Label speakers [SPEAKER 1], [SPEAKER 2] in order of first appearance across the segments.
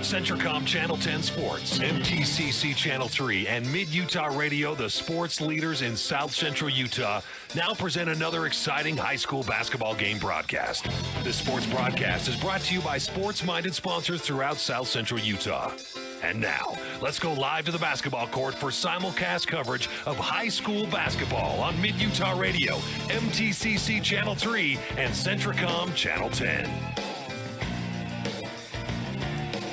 [SPEAKER 1] Centricom Channel 10 Sports, MTCC Channel 3, and Mid-Utah Radio, the sports leaders in South Central Utah, now present another exciting high school basketball game broadcast. This sports broadcast is brought to you by sports-minded sponsors throughout South Central Utah. And now, let's go live to the basketball court for simulcast coverage of high school basketball on Mid-Utah Radio, MTCC Channel 3, and Centricom Channel 10.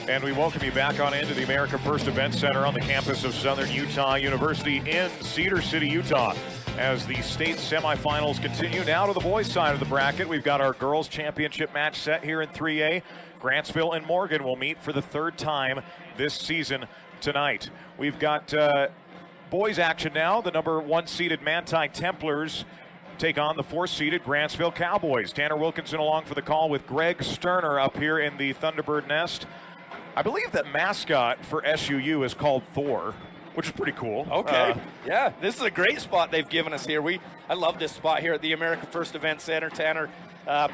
[SPEAKER 2] And we welcome you back on into the America First Event Center on the campus of Southern Utah University in Cedar City, Utah. As the state semifinals continue, now to the boys' side of the bracket, we've got our girls' championship match set here in 3A. Grantsville and Morgan will meet for the third time this season tonight. We've got boys' action now. The number 1 seeded Manti Templars take on the 4th-seeded Grantsville Cowboys. Tanner Wilkinson along for the call with Greg Sterner up here in the Thunderbird nest. I believe that mascot for SUU is called Thor, which is pretty cool.
[SPEAKER 3] Okay. Yeah, this is a great spot they've given us here. I love this spot here at the America First Event Center. Tanner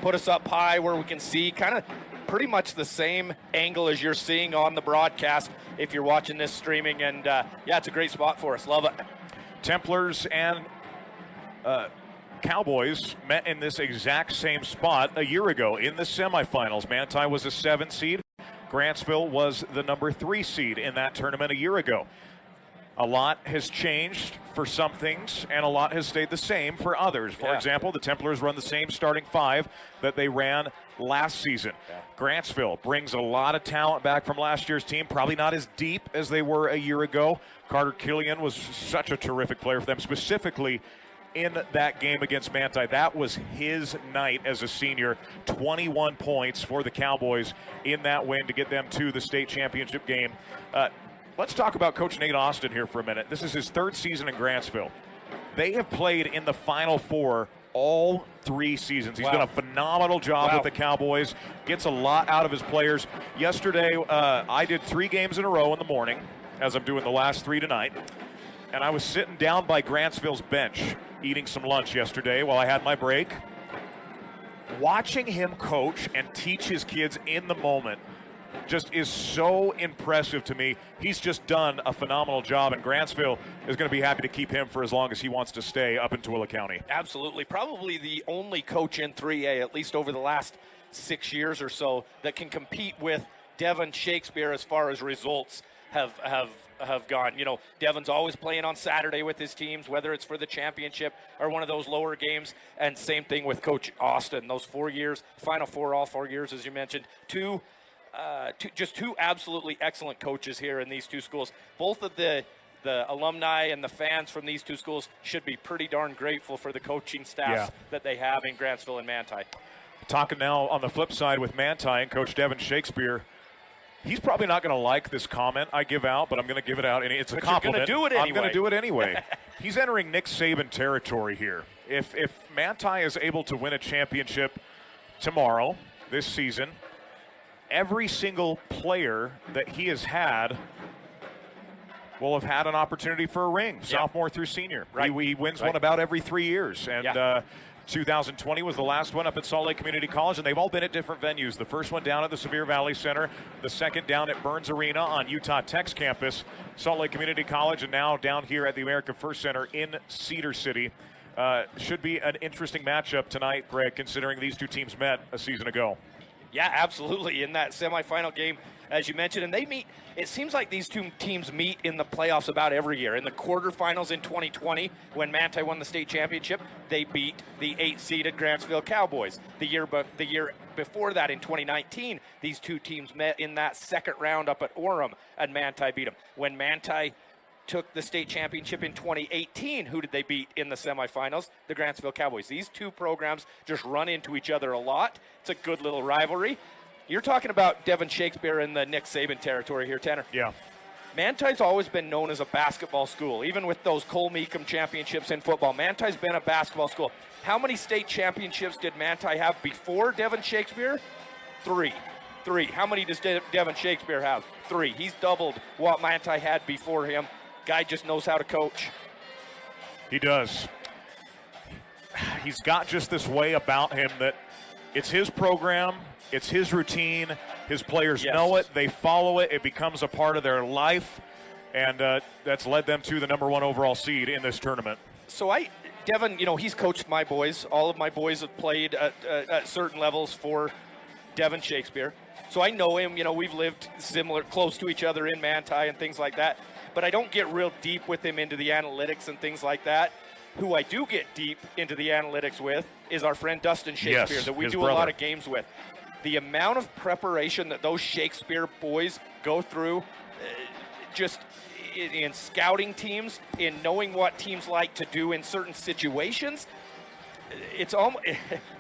[SPEAKER 3] put us up high where we can see kind of pretty much the same angle as you're seeing on the broadcast if you're watching this streaming. And, yeah, it's a great spot for us. Love it.
[SPEAKER 2] Templars and Cowboys met in this exact same spot a year ago in the semifinals. Manti was a 7 seed. Grantsville was the number 3 seed in that tournament a year ago. A lot has changed for some things, and a lot has stayed the same for others. For example, the Templars run the same starting 5 that they ran last season. Grantsville brings a lot of talent back from last year's team, probably not as deep as they were a year ago. Carter Killian was such a terrific player for them, specifically in that game against Manti. That was his night as a senior. 21 points for the Cowboys in that win to get them to the state championship game. Let's talk about Coach Nate Austin here for a minute. This is his 3rd season in Grantsville. They have played in the Final Four all 3 seasons. He's done a phenomenal job with the Cowboys, gets a lot out of his players. Yesterday, I did 3 games in a row in the morning, as I'm doing the last 3 tonight. And I was sitting down by Grantsville's bench eating some lunch yesterday while I had my break. Watching him coach and teach his kids in the moment just is so impressive to me. He's just done a phenomenal job, and Grantsville is going to be happy to keep him for as long as he wants to stay up in Tooele County.
[SPEAKER 3] Absolutely. Probably the only coach in 3A, at least over the last 6 years or so, that can compete with Devin Shakespeare as far as results have gone. You know, Devin's always playing on Saturday with his teams, whether it's for the championship or one of those lower games. And same thing with Coach Austin. Those 4 years, Final Four, all 4 years, as you mentioned. Just two absolutely excellent coaches here in these 2 schools. Both of the alumni and the fans from these 2 schools should be pretty darn grateful for the coaching staffs that they have in Grantsville and Manti.
[SPEAKER 2] Talking now on the flip side with Manti and Coach Devin Shakespeare. He's probably not going to like this comment I give out, but I'm going to give it out. It's a compliment.
[SPEAKER 3] You're going to do it anyway.
[SPEAKER 2] I'm going to do it anyway. He's entering Nick Saban territory here. If Manti is able to win a championship tomorrow, this season, every single player that he has had will have had an opportunity for a ring, sophomore through senior.
[SPEAKER 3] Right.
[SPEAKER 2] He wins one about every 3 years. And 2020 was the last one up at Salt Lake Community College, and they've all been at different venues. The first one down at the Sevier Valley Center, the second down at Burns Arena on Utah Tech's campus, Salt Lake Community College, and now down here at the America First Center in Cedar City. Should be an interesting matchup tonight, Greg, considering these 2 teams met a season ago.
[SPEAKER 3] Yeah, absolutely. In that semifinal game, as you mentioned, and they meet, it seems like these 2 teams meet in the playoffs about every year. In the quarterfinals in 2020, when Manti won the state championship, they beat the 8-seeded Grantsville Cowboys. The year before that, in 2019, these 2 teams met in that second round up at Orem, and Manti beat them. When Manti took the state championship in 2018, who did they beat in the semifinals? The Grantsville Cowboys. These 2 programs just run into each other a lot. It's a good little rivalry. You're talking about Devin Shakespeare in the Nick Saban territory here, Tanner.
[SPEAKER 2] Yeah.
[SPEAKER 3] Manti's always been known as a basketball school. Even with those Cole Meekum championships in football, Manti's been a basketball school. How many state championships did Manti have before Devin Shakespeare? 3. How many does Devin Shakespeare have? 3. He's doubled what Manti had before him. Guy just knows how to coach.
[SPEAKER 2] He does. He's got just this way about him that it's his program, it's his routine. His players know it. They follow it. It becomes a part of their life, and that's led them to the #1 overall seed in this tournament.
[SPEAKER 3] So Devin, he's coached my boys. All of my boys have played at certain levels for Devin Shakespeare. So I know him. We've lived close to each other in Manti and things like that. But I don't get real deep with him into the analytics and things like that. Who I do get deep into the analytics with is our friend Dustin Shakespeare that we do a lot of games with. The amount of preparation that those Shakespeare boys go through just in scouting teams, in knowing what teams like to do in certain situations, it's almost,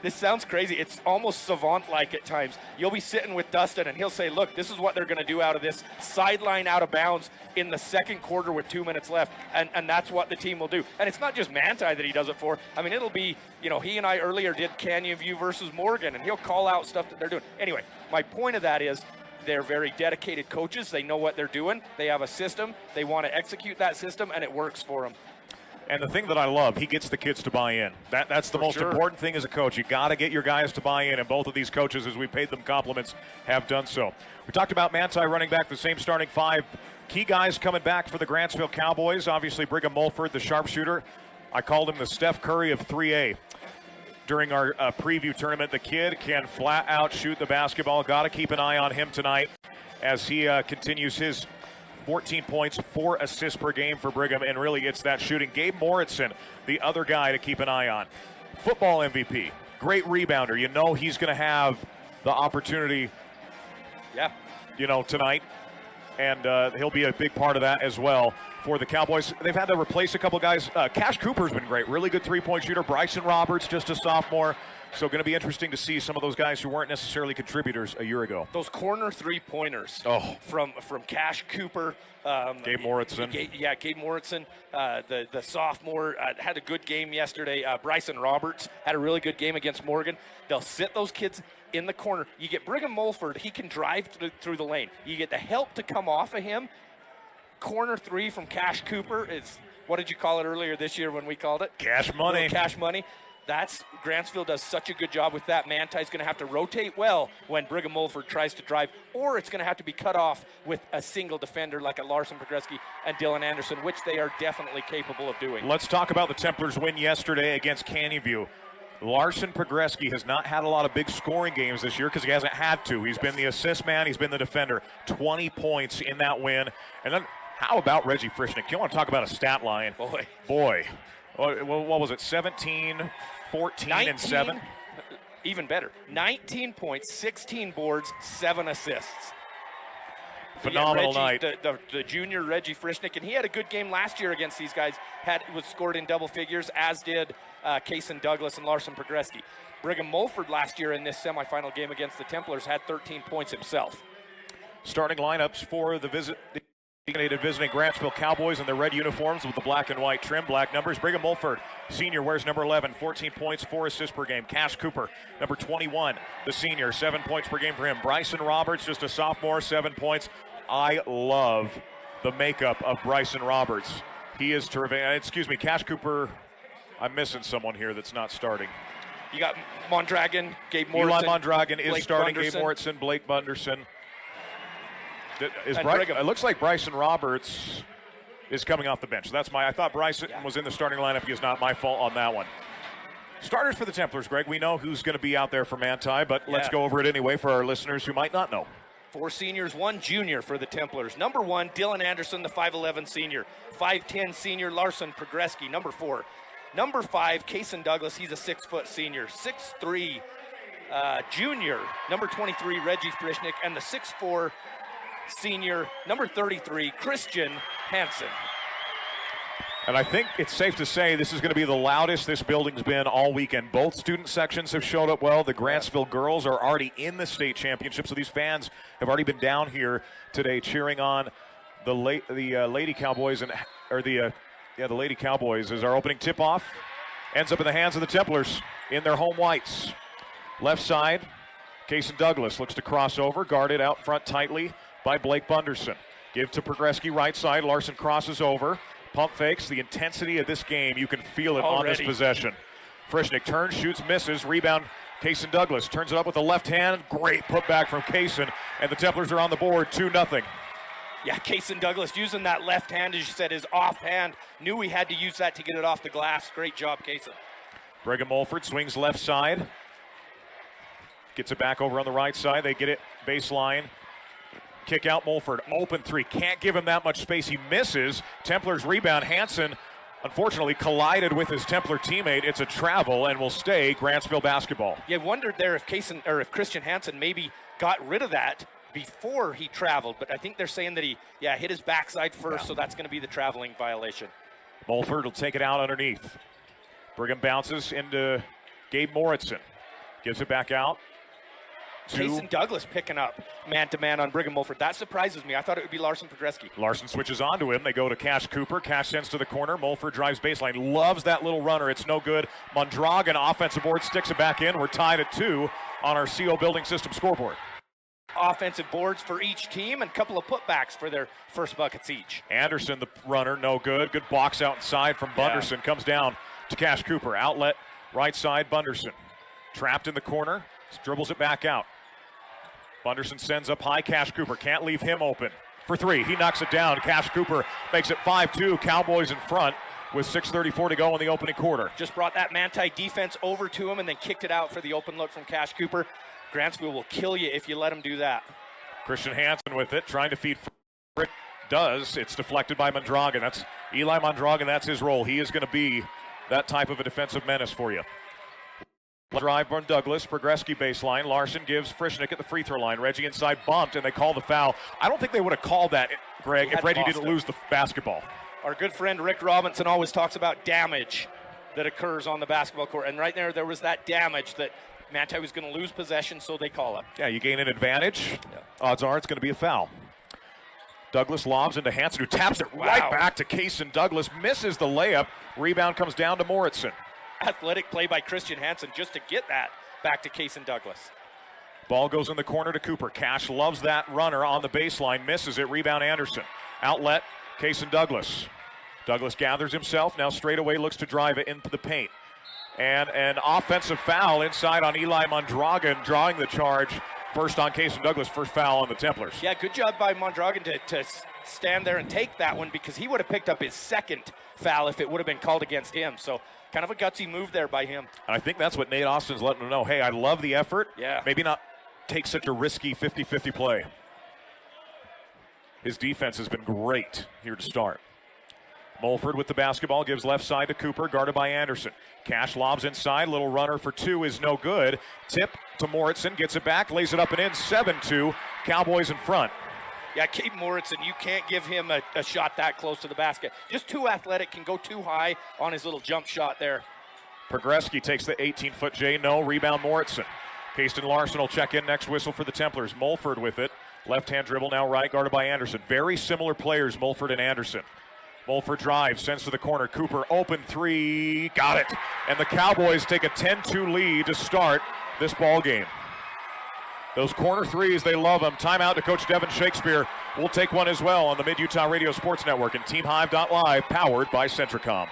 [SPEAKER 3] this sounds crazy, it's almost savant-like at times. You'll be sitting with Dustin and he'll say, look, this is what they're going to do out of this sideline out of bounds in the second quarter with 2 minutes left, and that's what the team will do. And it's not just Manti that he does it for. I mean, it'll be, he and I earlier did Canyon View versus Morgan, and he'll call out stuff that they're doing. Anyway, my point of that is they're very dedicated coaches. They know what they're doing. They have a system. They want to execute that system, and it works for them.
[SPEAKER 2] And the thing that I love, he gets the kids to buy in. That's the most important thing as a coach. You got to get your guys to buy in, and both of these coaches, as we paid them compliments, have done so. We talked about Manti running back, the same starting 5. Key guys coming back for the Grantsville Cowboys. Obviously, Brigham Mulford, the sharpshooter. I called him the Steph Curry of 3A. During our preview tournament, the kid can flat out shoot the basketball. Got to keep an eye on him tonight as he continues his 14 points, 4 assists per game for Brigham, and really it's that shooting. Gabe Moritzen, the other guy to keep an eye on. Football MVP, great rebounder. He's going to have the opportunity, tonight, and he'll be a big part of that as well for the Cowboys. They've had to replace a couple guys. Cash Cooper's been great, really good three-point shooter. Bryson Roberts, just a sophomore. So going to be interesting to see some of those guys who weren't necessarily contributors a year ago.
[SPEAKER 3] Those corner three-pointers from Cash Cooper.
[SPEAKER 2] Gabe Moritzen.
[SPEAKER 3] Gabe Moritzen, the sophomore, had a good game yesterday. Bryson Roberts had a really good game against Morgan. They'll sit those kids in the corner. You get Brigham Mulford, he can drive through the lane. You get the help to come off of him. Corner 3 from Cash Cooper is, what did you call it earlier this year when we called it?
[SPEAKER 2] Cash money.
[SPEAKER 3] Cash money. Grantsville does such a good job with that. Manti's going to have to rotate well when Brigham Mulford tries to drive, or it's going to have to be cut off with a single defender like a Larson Pogreski and Dylan Anderson, which they are definitely capable of doing.
[SPEAKER 2] Let's talk about the Templars' win yesterday against Canyon View. Larson Pogreski has not had a lot of big scoring games this year because he hasn't had to. He's been the assist man. He's been the defender. 20 points in that win. And then how about Reggie Frischnick? You want to talk about a stat line? Boy. What was it, 17, 14, 19, and 7?
[SPEAKER 3] Even better. 19 points, 16 boards, 7 assists.
[SPEAKER 2] Phenomenal night.
[SPEAKER 3] The junior Reggie Frischnick, and he had a good game last year against these guys. Was scored in double figures, as did Kason Douglas and Larson Pogreski. Brigham Mulford last year in this semifinal game against the Templars had 13 points himself.
[SPEAKER 2] Starting lineups for the visiting Grantsville Cowboys in their red uniforms with the black and white trim, black numbers. Brigham Mulford, senior, wears number 11, 14 points, 4 assists per game. Cash Cooper, number 21, the senior, 7 points per game for him. Bryson Roberts, just a sophomore, 7 points. I love the makeup of Bryson Roberts. He is terrific. Excuse me, Cash Cooper, I'm missing someone here that's not starting.
[SPEAKER 3] You got Mondragon, Gabe Moritzen.
[SPEAKER 2] Eli Mondragon is
[SPEAKER 3] Blake
[SPEAKER 2] starting,
[SPEAKER 3] Bunderson.
[SPEAKER 2] Gabe Moritzen, Blake Bunderson. It looks like Bryson Roberts is coming off the bench. I thought Bryson was in the starting lineup. He is not my fault on that one. Starters for the Templars, Greg. We know who's going to be out there for Manti, but let's go over it anyway for our listeners who might not know.
[SPEAKER 3] 4 seniors, 1 junior for the Templars. Number 1, Dylan Anderson, the 5'11 senior. 5'10 senior, Larson Pogreski, number 4. Number 5, Kason Douglas, he's a 6-foot senior. 6'3 junior, number 23, Reggie Frischnick, and the 6'4 senior, number 33, Christian Hansen.
[SPEAKER 2] And I think it's safe to say this is going to be the loudest this building's been all weekend. Both student sections have showed up well. The Grantsville girls are already in the state championship, so these fans have already been down here today cheering on the Lady Cowboys the Lady Cowboys as our opening tip-off ends up in the hands of the Templars in their home whites. Left side, Kason Douglas looks to cross over, guarded out front tightly by Blake Bunderson. Give to Pogreski, right side. Larson crosses over. Pump fakes. The intensity of this game, you can feel it on this possession. Frischnick turns, shoots, misses. Rebound Kaysen Douglas turns it up with the left hand. Great putback from Kaysen, and the Templars are on the board, 2-0.
[SPEAKER 3] Yeah, Kaysen Douglas using that left hand, as you said, his offhand. Knew he had to use that to get it off the glass. Great job, Kaysen.
[SPEAKER 2] Brigham Mulford swings left side. Gets it back over on the right side. They get it baseline. Kick out Mulford. Open three. Can't give him that much space. He misses. Templars rebound. Hansen, unfortunately, collided with his Templar teammate. It's a travel and will stay Grantsville basketball.
[SPEAKER 3] Yeah, wondered there if Christian Hansen maybe got rid of that before he traveled, but I think they're saying that he hit his backside first, so that's going to be the traveling violation.
[SPEAKER 2] Mulford will take it out underneath. Brigham bounces into Gabe Moritzen. Gives it back out.
[SPEAKER 3] Kaysen Douglas picking up man-to-man on Brigham Mulford. That surprises me. I thought it would be Larson Pogreski.
[SPEAKER 2] Larson switches onto him. They go to Cash Cooper. Cash sends to the corner. Mulford drives baseline. Loves that little runner. It's no good. Mondragon, offensive board, sticks it back in. We're tied at 2 on our CO Building System scoreboard.
[SPEAKER 3] Offensive boards for each team and a couple of putbacks for their first buckets each.
[SPEAKER 2] Anderson, the runner, no good. Good box out inside from Bunderson. Comes down to Cash Cooper. Outlet, right side, Bunderson. Trapped in the corner. Dribbles it back out. Bunderson sends up high. Cash Cooper can't leave him open for three. He knocks it down. Cash Cooper makes it 5-2. Cowboys in front with 6:34 to go in the opening quarter.
[SPEAKER 3] Just brought that Manti defense over to him and then kicked it out for the open look from Cash Cooper. Grantsville will kill you if you let him do that.
[SPEAKER 2] Christian Hansen with it, trying to feed. Does. It's deflected by Mondragon. That's Eli Mondragon. That's his role. He is going to be that type of a defensive menace for you. Drive from Douglas, Pogreski baseline. Larson gives Frischnick at the free throw line. Reggie inside bumped, and they call the foul. I don't think they would have called that, Greg, if Reggie didn't lose the basketball.
[SPEAKER 3] Our good friend Rick Robinson always talks about damage that occurs on the basketball court, and right there was that damage that Manti was going to lose possession, so they call it.
[SPEAKER 2] Yeah, you gain an advantage. Yeah. Odds are it's going to be a foul. Douglas lobs into Hansen, who taps it right back to Kaysen Douglas. Misses the layup. Rebound comes down to Moritzen.
[SPEAKER 3] Athletic play by Christian Hansen just to get that back to Kaysen Douglas.
[SPEAKER 2] Ball goes in the corner to Cooper. Cash loves that runner on the baseline. Misses it. Rebound Anderson. Outlet, Kaysen Douglas. Douglas gathers himself. Now straight away looks to drive it into the paint. And an offensive foul inside on Eli Mondragon, drawing the charge. First on Kaysen Douglas, first foul on the Templars.
[SPEAKER 3] Yeah, good job by Mondragon to stand there and take that one, because he would have picked up his second foul if it would have been called against him. So kind of a gutsy move there by him.
[SPEAKER 2] And I think that's what Nate Austin's letting him know. Hey, I love the effort.
[SPEAKER 3] Yeah.
[SPEAKER 2] Maybe not take such a risky 50-50 play. His defense has been great here to start. Mulford with the basketball, gives left side to Cooper, guarded by Anderson. Cash lobs inside, little runner for two is no good. Tip to Moritzen, gets it back, lays it up and in, 7-2, Cowboys in front.
[SPEAKER 3] Yeah, Gabe Moritzen, you can't give him a shot that close to the basket. Just too athletic, can go too high on his little jump shot there.
[SPEAKER 2] Pogreski takes the 18-foot J, no, rebound Moritzen. Kaston Larson will check in, next whistle for the Templars. Mulford with it, left-hand dribble now right, guarded by Anderson. Very similar players, Mulford and Anderson. Mulford drives, sends to the corner. Cooper, open three, got it. And the Cowboys take a 10-2 lead to start this ball game. Those corner threes, they love them. Timeout to Coach Devin Shakespeare. We'll take one as well on the Mid-Utah Radio Sports Network and TeamHive.live, powered by Centricom.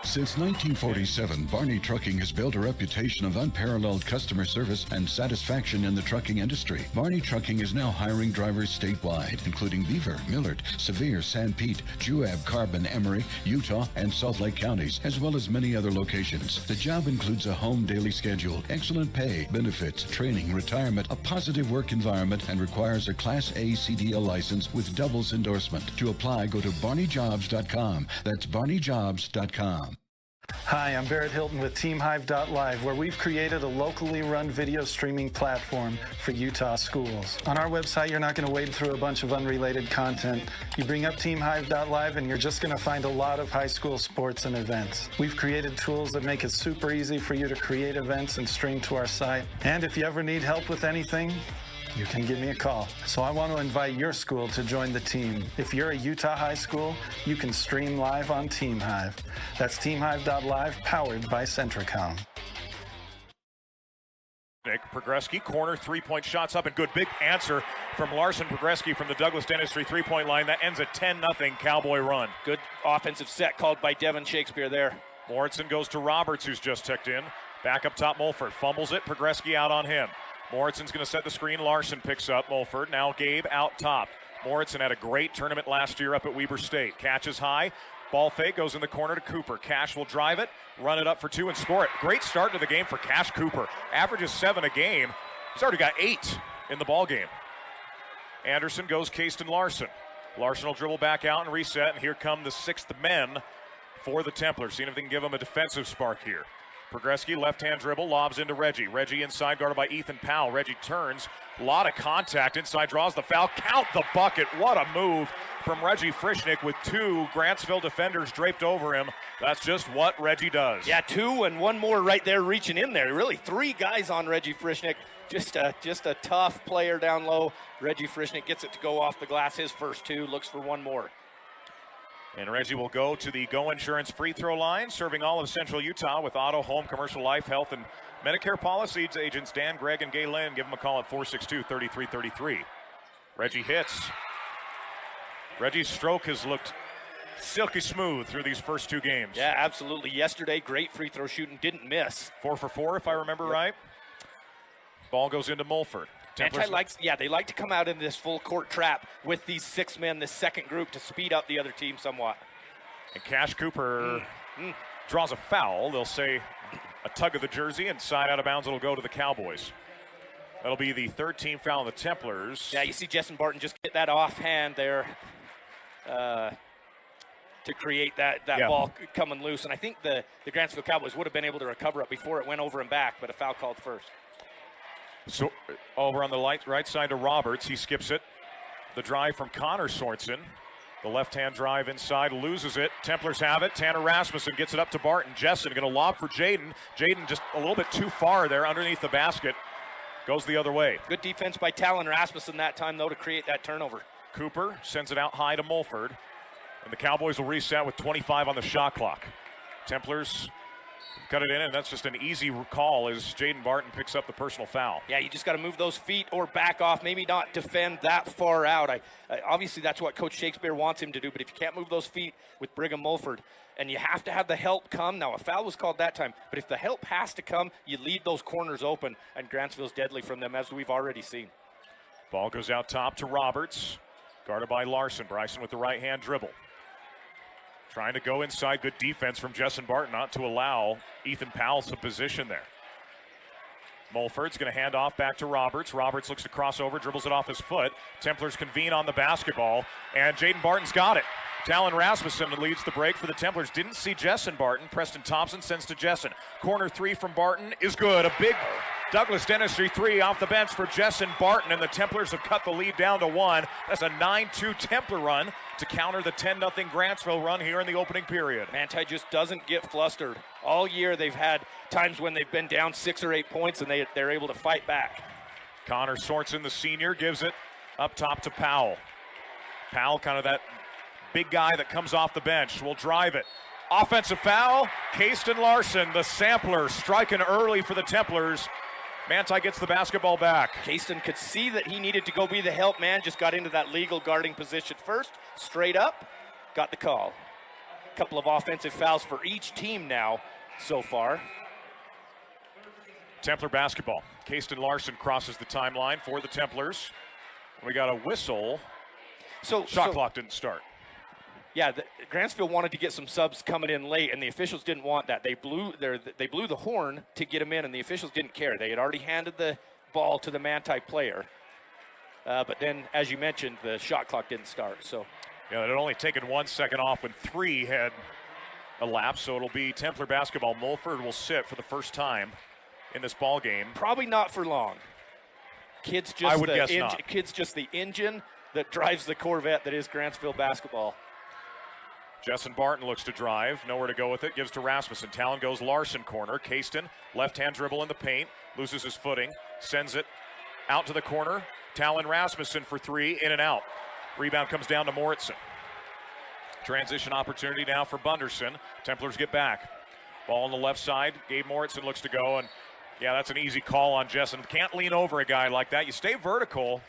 [SPEAKER 4] Since 1947, Barney Trucking has built a reputation of unparalleled customer service and satisfaction in the trucking industry. Barney Trucking is now hiring drivers statewide, including Beaver, Millard, Sevier, San Pete, Juab, Carbon, Emery, Utah, and Salt Lake counties, as well as many other locations. The job includes a home daily schedule, excellent pay, benefits, training, retirement, a positive work environment, and requires a Class A CDL license with doubles endorsement. To apply, go to barneyjobs.com. That's barneyjobs.com.
[SPEAKER 5] Hi, I'm Barrett Hilton with TeamHive.live, where we've created a locally run video streaming platform for Utah schools. On our website, you're not going to wade through a bunch of unrelated content. You bring up TeamHive.live and you're just going to find a lot of high school sports and events. We've created tools that make it super easy for you to create events and stream to our site. And if you ever need help with anything, you can give me a call. So I want to invite your school to join the team. If you're a Utah high school, you can stream live on TeamHive. That's TeamHive.live, powered by Centricom.
[SPEAKER 2] Nick Pogreski, corner three-point shots up, and good big answer from Larson Pogreski from the Douglas Dentistry three-point line. That ends a 10-0 Cowboy run.
[SPEAKER 3] Good offensive set called by Devin Shakespeare there.
[SPEAKER 2] Moritzen goes to Roberts, who's just checked in. Back up top, Mulford fumbles it. Progreski out on him. Morrison's going to set the screen. Larson picks up Mulford. Now Gabe out top. Morrison had a great tournament last year up at Weber State. Catches high. Ball fake goes in the corner to Cooper. Cash will drive it, run it up for 2 and score it. Great start to the game for Cash Cooper. Averages 7 a game. He's already got 8 in the ball game. Anderson goes Kasten Larson. Larson will dribble back out and reset, and here come the 6th men for the Templars. Seeing if they can give them a defensive spark here. Progreski, left-hand dribble, lobs into Reggie. Reggie inside, guarded by Ethan Powell. Reggie turns, a lot of contact inside, draws the foul. Count the bucket. What a move from Reggie Frischnick with 2 Grantsville defenders draped over him. That's just what Reggie does.
[SPEAKER 3] Yeah, 2 and 1 more right there reaching in there. Really 3 guys on Reggie Frischnick. Just a tough player down low. Reggie Frischnick gets it to go off the glass. His first 2, looks for 1 more.
[SPEAKER 2] And Reggie will go to the Go Insurance free throw line, serving all of Central Utah with auto, home, commercial, life, health, and Medicare policies. Agents Dan, Greg, and Galen. Give them a call at 462-3333. Reggie hits. Reggie's stroke has looked silky smooth through these first 2 games.
[SPEAKER 3] Yeah, absolutely. Yesterday, great free throw shooting, didn't miss.
[SPEAKER 2] 4 for 4, if I remember right. Ball goes into Mulford.
[SPEAKER 3] Manti they like to come out in this full court trap with these 6 men, this second group, to speed up the other team somewhat.
[SPEAKER 2] And Cash Cooper draws a foul. They'll say a tug of the jersey, and side out of bounds it'll go to the Cowboys. That'll be the 3rd team foul on the Templars.
[SPEAKER 3] Yeah, you see Justin Barton just get that offhand there to create that ball coming loose. And I think the Grantsville Cowboys would have been able to recover it before it went over and back, but a foul called first.
[SPEAKER 2] So over on the right side to Roberts. He skips it. The drive from Connor Sorensen. The left-hand drive inside, loses it. Templars have it. Tanner Rasmussen gets it up to Barton. Jessen going to lob for Jaden. Jaden just a little bit too far there underneath the basket. Goes the other way.
[SPEAKER 3] Good defense by Talon Rasmussen that time, though, to create that turnover.
[SPEAKER 2] Cooper sends it out high to Mulford. And the Cowboys will reset with 25 on the shot clock. Templars cut it in, and that's just an easy call as Jaden Barton picks up the personal foul.
[SPEAKER 3] Yeah, you just got to move those feet or back off, maybe not defend that far out. Obviously, that's what Coach Shakespeare wants him to do, but if you can't move those feet with Brigham Mulford, and you have to have the help come. Now, a foul was called that time, but if the help has to come, you leave those corners open, and Grantsville's deadly from them, as we've already seen.
[SPEAKER 2] Ball goes out top to Roberts, guarded by Larson. Bryson with the right-hand dribble. Trying to go inside. Good defense from Justin Barton not to allow Ethan Powell some position there. Mulford's going to hand off back to Roberts. Roberts looks to cross over, dribbles it off his foot. Templars convene on the basketball, and Jaden Barton's got it. Talon Rasmussen leads the break for the Templars. Didn't see Jessen Barton. Preston Thompson sends to Jessen. Corner 3 from Barton is good. A big Douglas Dentistry 3 off the bench for Jessen Barton, and the Templars have cut the lead down to 1. That's a 9-2 Templar run to counter the 10-0 Grantsville run here in the opening period.
[SPEAKER 3] Manti just doesn't get flustered. All year they've had times when they've been down 6 or 8 points, and they're able to fight back.
[SPEAKER 2] Connor Sorensen, the senior, gives it up top to Powell. Powell, kind of that big guy that comes off the bench, will drive it. Offensive foul, Kasten Larson, the sampler, striking early for the Templars. Manti gets the basketball back.
[SPEAKER 3] Kasten could see that he needed to go be the help man, just got into that legal guarding position first, straight up, got the call. A couple of offensive fouls for each team now so far.
[SPEAKER 2] Templar basketball. Kasten Larson crosses the timeline for the Templars. We got a whistle. Shot clock didn't start.
[SPEAKER 3] Yeah, Grantsville wanted to get some subs coming in late, and the officials didn't want that. They blew the horn to get them in, and the officials didn't care. They had already handed the ball to the Manti player. But then, as you mentioned, the shot clock didn't start. So,
[SPEAKER 2] yeah, it had only taken 1 second off when 3 had elapsed, so it'll be Templar basketball. Mulford will sit for the first time in this ball game.
[SPEAKER 3] Probably not for long. Kid's just the engine that drives the Corvette that is Grantsville basketball.
[SPEAKER 2] Jessen Barton looks to drive, nowhere to go with it, gives to Rasmussen. Talon goes Larson corner. Kasten, left-hand dribble in the paint, loses his footing, sends it out to the corner. Talon Rasmussen for 3, in and out. Rebound comes down to Moritzen. Transition opportunity now for Bunderson. Templars get back. Ball on the left side. Gabe Moritzen looks to go, and yeah, that's an easy call on Jessen. Can't lean over a guy like that. You stay vertical.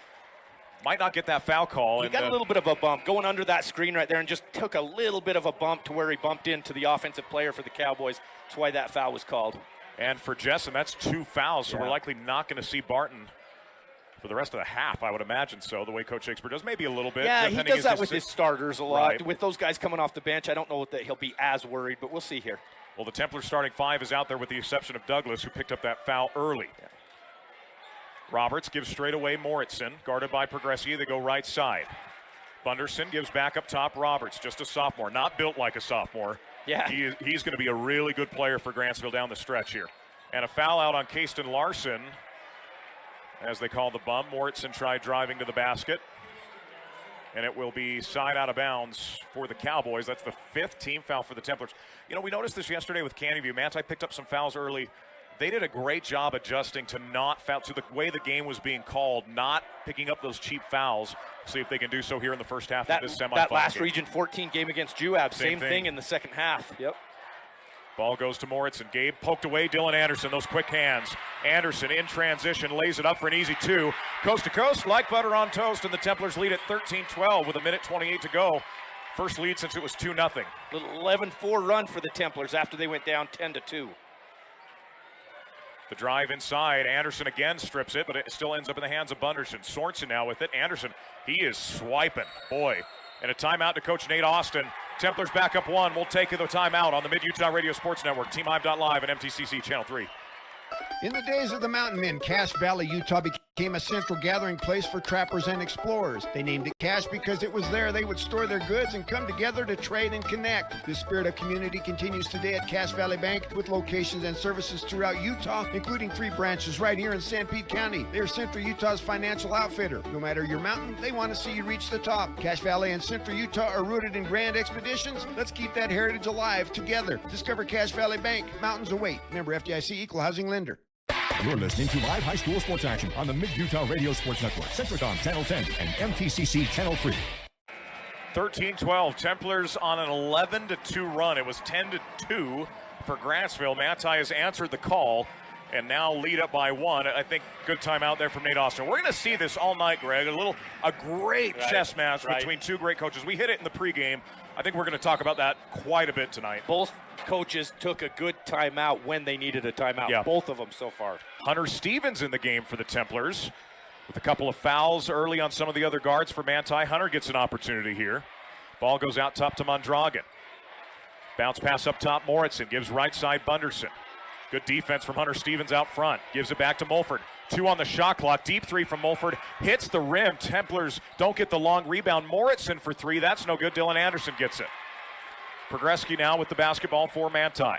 [SPEAKER 2] Might not get that foul call.
[SPEAKER 3] He got a little bit of a bump going under that screen right there and just took a little bit of a bump to where he bumped into the offensive player for the Cowboys. That's why that foul was called.
[SPEAKER 2] And for Jessen, that's 2 fouls, so we're likely not going to see Barton for the rest of the half, I would imagine so, the way Coach Shakespeare does. Maybe a little bit.
[SPEAKER 3] Yeah, he does that with his starters a lot.
[SPEAKER 2] Right.
[SPEAKER 3] With those guys coming off the bench, I don't know that he'll be as worried, but we'll see here.
[SPEAKER 2] Well, the Templars starting 5 is out there with the exception of Douglas, who picked up that foul early. Yeah. Roberts gives straight away Moritzen, guarded by Progressi. They go right side. Bunderson gives back up top Roberts, just a sophomore, not built like a sophomore.
[SPEAKER 3] Yeah.
[SPEAKER 2] He's going to be a really good player for Grantsville down the stretch here. And a foul out on Kayston Larson, as they call the bump. Moritzen tried driving to the basket. And it will be side out of bounds for the Cowboys. That's the 5th team foul for the Templars. You know, we noticed this yesterday with Canyon View. Manti picked up some fouls early. They did a great job adjusting to not foul, to the way the game was being called, not picking up those cheap fouls. See if they can do so here in the first half of this semifinal.
[SPEAKER 3] That last
[SPEAKER 2] game.
[SPEAKER 3] Region 14 game against Juab, same thing in the second half. Yep.
[SPEAKER 2] Ball goes to Moritzen. Gabe poked away. Dylan Anderson, those quick hands. Anderson in transition, lays it up for an easy 2. Coast to coast, like butter on toast, and the Templars lead at 13-12 with 1:28 to go. First lead since it was 2-0.
[SPEAKER 3] Little 11-4 run for the Templars after they went down 10-2.
[SPEAKER 2] The drive inside. Anderson again strips it, but it still ends up in the hands of Bunderson. Sorensen now with it. Anderson, he is swiping. Boy. And a timeout to Coach Nate Austin. Templars back up 1. We'll take the timeout on the Mid-Utah Radio Sports Network, TeamHive.live and MTCC Channel 3.
[SPEAKER 6] In the days of the Mountain Men, Cache Valley, Utah became a central gathering place for trappers and explorers. They named it Cache because it was there they would store their goods and come together to trade and connect. This spirit of community continues today at Cache Valley Bank with locations and services throughout Utah, including 3 branches right here in St. Pete County. They're Central Utah's financial outfitter. No matter your mountain, they want to see you reach the top. Cache Valley and Central Utah are rooted in grand expeditions. Let's keep that heritage alive together. Discover Cache Valley Bank. Mountains await. Member FDIC, Equal Housing Lender.
[SPEAKER 7] You're listening to live high school sports action on the Mid-Utah Radio Sports Network, Centricom Channel 10 and MTCC Channel 3.
[SPEAKER 2] 13-12, Templars on an 11-2 run. It was 10-2 for Grantsville. Manti has answered the call and now lead up by 1. I think good timeout there from Nate Austin. We're going to see this all night, Greg. A great chess match between 2 great coaches. We hit it in the pregame. I think we're going to talk about that quite a bit tonight.
[SPEAKER 3] Both coaches took a good timeout when they needed a timeout. Yeah. Both of them so far.
[SPEAKER 2] Hunter Stevens in the game for the Templars with a couple of fouls early on some of the other guards for Manti. Hunter gets an opportunity here. Ball goes out top to Mondragon. Bounce pass up top, Moritzen gives right side Bunderson. Good defense from Hunter Stevens out front. Gives it back to Mulford. 2 on the shot clock. Deep 3 from Mulford. Hits the rim. Templars don't get the long rebound. Moritzen for 3. That's no good. Dylan Anderson gets it. Progresky now with the basketball for Manti.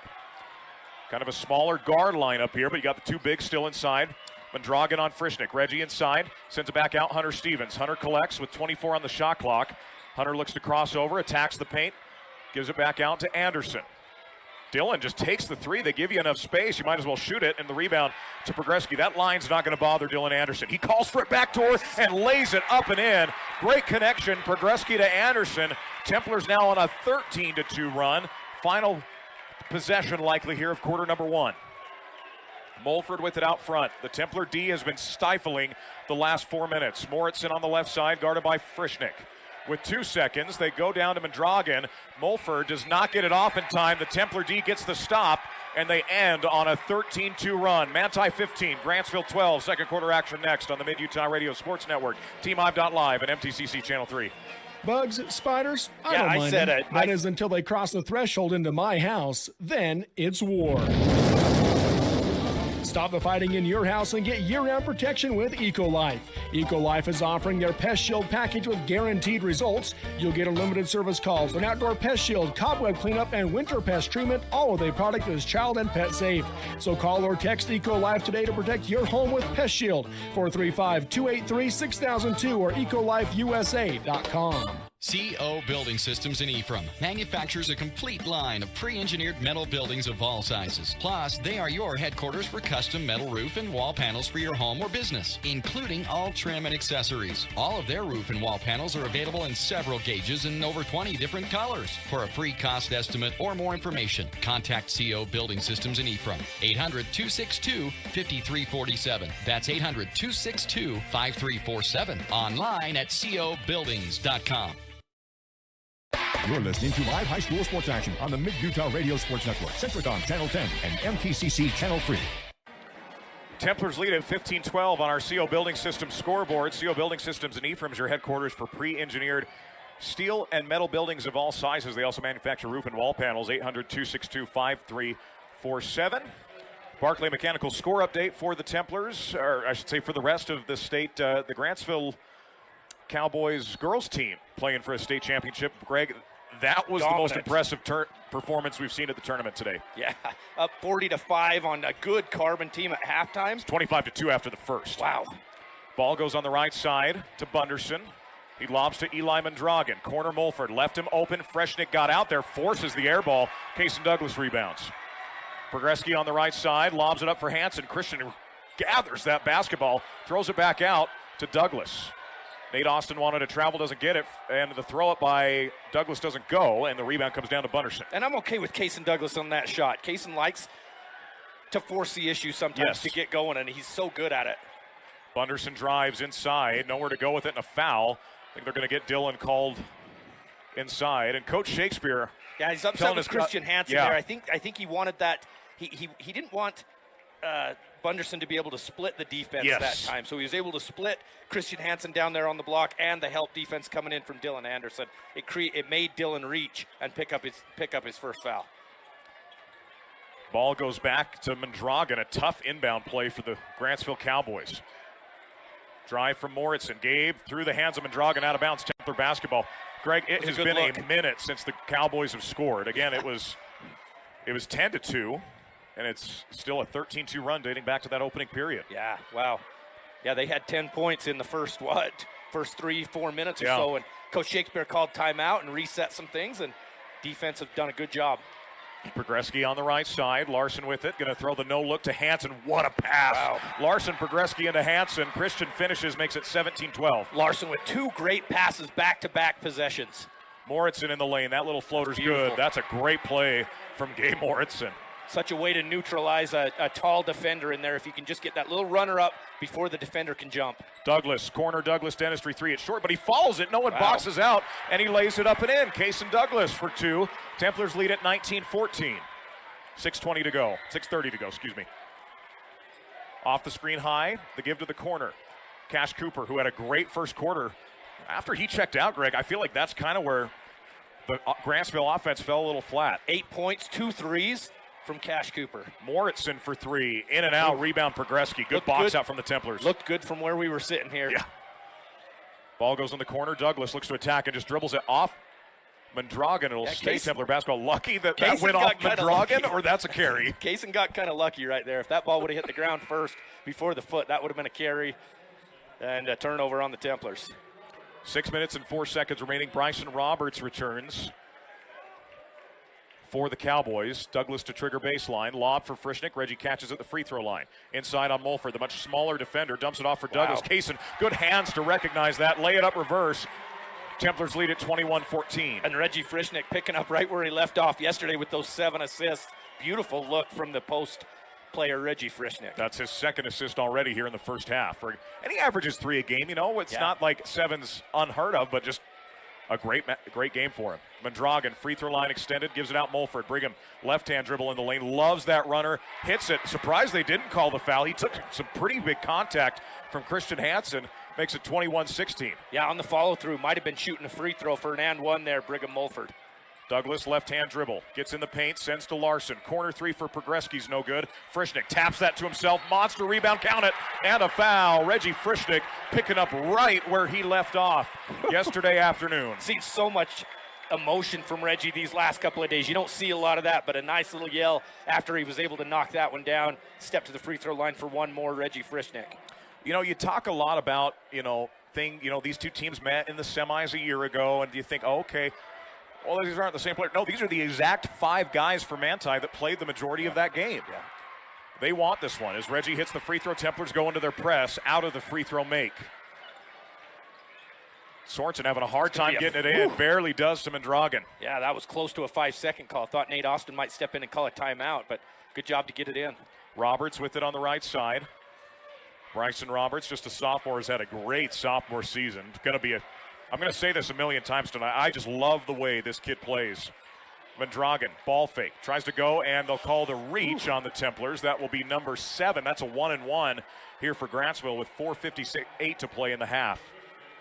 [SPEAKER 2] Kind of a smaller guard lineup here, but you got the 2 bigs still inside. Mondragon on Frischnick. Reggie inside. Sends it back out. Hunter Stevens. Hunter collects with 24 on the shot clock. Hunter looks to cross over. Attacks the paint. Gives it back out to Anderson. Dylan just takes the 3. They give you enough space. You might as well shoot it. And the rebound to Progresky. That line's not going to bother Dylan Anderson. He calls for it backdoor and lays it up and in. Great connection. Progresky to Anderson. Templars now on a 13-2 run. Final possession likely here of quarter number 1. Mulford with it out front. The Templar D has been stifling the last 4 minutes. Moritzen on the left side, guarded by Frischnick. With 2 seconds, they go down to Mondragon. Mulford does not get it off in time. The Templar D gets the stop, and they end on a 13-2 run. Manti 15, Grantsville 12. Second quarter action next on the Mid-Utah Radio Sports Network, TeamHive.live and MTCC Channel 3.
[SPEAKER 8] Bugs, spiders, I don't mind
[SPEAKER 3] said
[SPEAKER 8] them.
[SPEAKER 3] it.
[SPEAKER 8] That is until they cross the threshold into my house. Then it's war. Stop the fighting in your house and get year-round protection with EcoLife. EcoLife is offering their Pest Shield package with guaranteed results. You'll get unlimited service calls, an outdoor pest shield, cobweb cleanup, and winter pest treatment. All of the product is child and pet safe. So call or text EcoLife today to protect your home with Pest Shield. 435-283-6002 or ecolifeusa.com.
[SPEAKER 9] SUU Building Systems in Ephraim manufactures a complete line of pre-engineered metal buildings of all sizes. Plus, they are your headquarters for custom metal roof and wall panels for your home or business, including all trim and accessories. All of their roof and wall panels are available in several gauges and over 20 different colors. For a free cost estimate or more information, contact SUU Building Systems in Ephraim. 800-262-5347. That's 800-262-5347. Online at SUUbuildings.com.
[SPEAKER 7] You're listening to live high school sports action on the Mid-Utah Radio Sports Network, Centricom Channel 10 and MTCC Channel 3.
[SPEAKER 2] Templars lead at 15-12 on our CO Building Systems scoreboard. CO Building Systems in Ephraim is your headquarters for pre-engineered steel and metal buildings of all sizes. They also manufacture roof and wall panels. 800-262-5347. Barclay Mechanical score update for the Templars, or I should say for the rest of the state. The Grantsville Cowboys girls team playing for a state championship. Greg, that was
[SPEAKER 3] Dominant.
[SPEAKER 2] the most impressive performance we've seen at the tournament today.
[SPEAKER 3] Yeah, up 40-5 on a good Carbon team at halftime.
[SPEAKER 2] 25-2 after the first.
[SPEAKER 3] Wow.
[SPEAKER 2] Ball goes on the right side to Bunderson. He lobs to Eli Mondragon. Corner Mulford left him open. Freshnick got out there, forces the air ball. Kason Douglas rebounds. Progreski on the right side, lobs it up for Hansen. Christian gathers that basketball, throws it back out to Douglas. Nate Austin wanted to travel, doesn't get it, and the throw up by Douglas doesn't go, and the rebound comes down to Bunderson.
[SPEAKER 3] And I'm okay with Kason Douglas on that shot. Kason likes to force the issue sometimes to get going, and he's so good at it.
[SPEAKER 2] Bunderson drives inside, nowhere to go with it, and a foul. I think they're going to get Dillon called inside. And Coach Shakespeare,
[SPEAKER 3] yeah, he's upset with Christian Hansen there. I think he wanted that. He didn't want Bunderson to be able to split the defense that time. So he was able to split Christian Hansen down there on the block and the help defense coming in from Dylan Anderson. It made Dylan reach and pick up his first foul.
[SPEAKER 2] Ball goes back to Mondragon, a tough inbound play for the Grantsville Cowboys. Drive from Moritzen. Gabe through the hands of Mondragon, out of bounds. Templar basketball. Greg, it has been a minute since the Cowboys have scored. Again, it was 10-2. And it's still a 13-2 run dating back to that opening period.
[SPEAKER 3] Yeah, wow. Yeah, they had 10 points in the first 3-4 minutes or so. And Coach Shakespeare called timeout and reset some things, and defense have done a good job.
[SPEAKER 2] Progreski on the right side. Larson with it. Going to throw the no-look to Hansen. What a pass.
[SPEAKER 3] Wow.
[SPEAKER 2] Larson, Progreski into Hansen. Christian finishes, makes it 17-12.
[SPEAKER 3] Larson with two great passes back-to-back possessions.
[SPEAKER 2] Moritzen in the lane. That little floater's good. That's a great play from Gabe Moritzen.
[SPEAKER 3] Such a way to neutralize a tall defender in there if you can just get that little runner up before the defender can jump.
[SPEAKER 2] Douglas, corner Douglas, Dentistry 3. It's short, but he follows it. No one boxes out, and he lays it up and in. Kason Douglas for two. Templars lead at 19-14. 6:30 to go, excuse me. Off the screen high, the give to the corner. Cash Cooper, who had a great first quarter. After he checked out, Greg, I feel like that's kind of where the Grantsville offense fell a little flat.
[SPEAKER 3] 8 points, 2 threes. From Cash Cooper.
[SPEAKER 2] Moritzen for three. In and out. Rebound Progreski. Good box out from the Templars.
[SPEAKER 3] Looked good from where we were sitting here.
[SPEAKER 2] Yeah. Ball goes in the corner. Douglas looks to attack and just dribbles it off Mondragon. It'll stay Templar basketball. Lucky that went off Mondragon, or that's a carry.
[SPEAKER 3] Kason got kind of lucky right there. If that ball would have hit the ground first before the foot, that would have been a carry and a turnover on the Templars.
[SPEAKER 2] 6 minutes and 4 seconds remaining. Bryson Roberts returns for the Cowboys. Douglas to trigger baseline. Lob for Frischnick. Reggie catches at the free throw line. Inside on Mulford, the much smaller defender. Dumps it off for Douglas. Kason, good hands to recognize that. Lay it up reverse. Templars lead at 21-14.
[SPEAKER 3] And Reggie Frischnick picking up right where he left off yesterday with those 7 assists. Beautiful look from the post player, Reggie Frischnick.
[SPEAKER 2] That's his second assist already here in the first half. And he averages 3 a game. You know, it's not like 7's unheard of, but just a great game for him. Mondragon, free throw line extended, gives it out Mulford. Brigham, left-hand dribble in the lane, loves that runner, hits it. Surprised they didn't call the foul. He took some pretty big contact from Christian Hansen, makes it 21-16.
[SPEAKER 3] Yeah, on the follow-through, might have been shooting a free throw for an and one there, Brigham Mulford.
[SPEAKER 2] Douglas, left-hand dribble, gets in the paint, sends to Larson. Corner 3 for Progreski's no good. Frischnick taps that to himself. Monster rebound, count it, and a foul. Reggie Frischnick picking up right where he left off yesterday afternoon.
[SPEAKER 3] Seen so much emotion from Reggie these last couple of days. You don't see a lot of that, but a nice little yell after he was able to knock that one down. Step to the free throw line for one more, Reggie Frischnick.
[SPEAKER 2] You know, you talk a lot about, these two teams met in the semis a year ago, and you think, okay, well, these aren't the same player. No, these are the exact 5 guys for Manti that played the majority of that game. Yeah. They want this one. As Reggie hits the free throw, Templars go into their press, out of the free throw make. Sorensen having a hard time getting it in. Barely does to Mondragon.
[SPEAKER 3] Yeah, that was close to a 5-second call. Thought Nate Austin might step in and call a timeout, but good job to get it in.
[SPEAKER 2] Roberts with it on the right side. Bryson Roberts, just a sophomore, has had a great sophomore season. Going to be I'm going to say this a million times tonight. I just love the way this kid plays. Mondragon, ball fake, tries to go, and they'll call the reach on the Templars. That will be number 7. That's a 1-and-1 here for Grantsville with 4:58 to play in the half.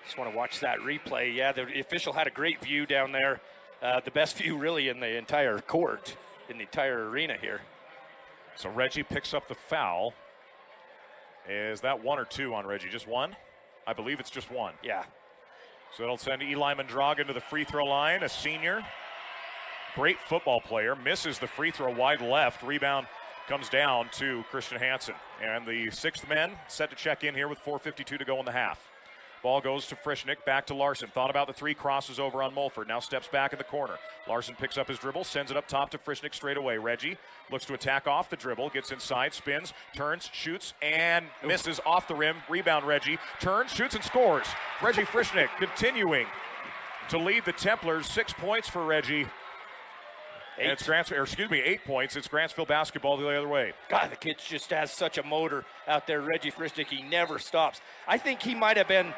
[SPEAKER 3] Just want to watch that replay. Yeah, the official had a great view down there. The best view really in the entire court, in the entire arena here.
[SPEAKER 2] So Reggie picks up the foul. Is that 1 or 2 on Reggie? Just 1? I believe it's just 1.
[SPEAKER 3] Yeah.
[SPEAKER 2] So it'll send Eli Mondragon to the free throw line, a senior. Great football player. Misses the free throw wide left. Rebound comes down to Christian Hansen. And the 6th men set to check in here with 4:52 to go in the half. Ball goes to Frischnick, back to Larson. Thought about the 3, crosses over on Mulford. Now steps back in the corner. Larson picks up his dribble, sends it up top to Frischnick straight away. Reggie looks to attack off the dribble, gets inside, spins, turns, shoots, and misses off the rim. Rebound Reggie, turns, shoots, and scores. Reggie Frischnick continuing to lead the Templars. 6 points for Reggie. And it's 8 points. It's Grantsville basketball the other way.
[SPEAKER 3] God, the kid just has such a motor out there. Reggie Frischnick, he never stops. I think he might have been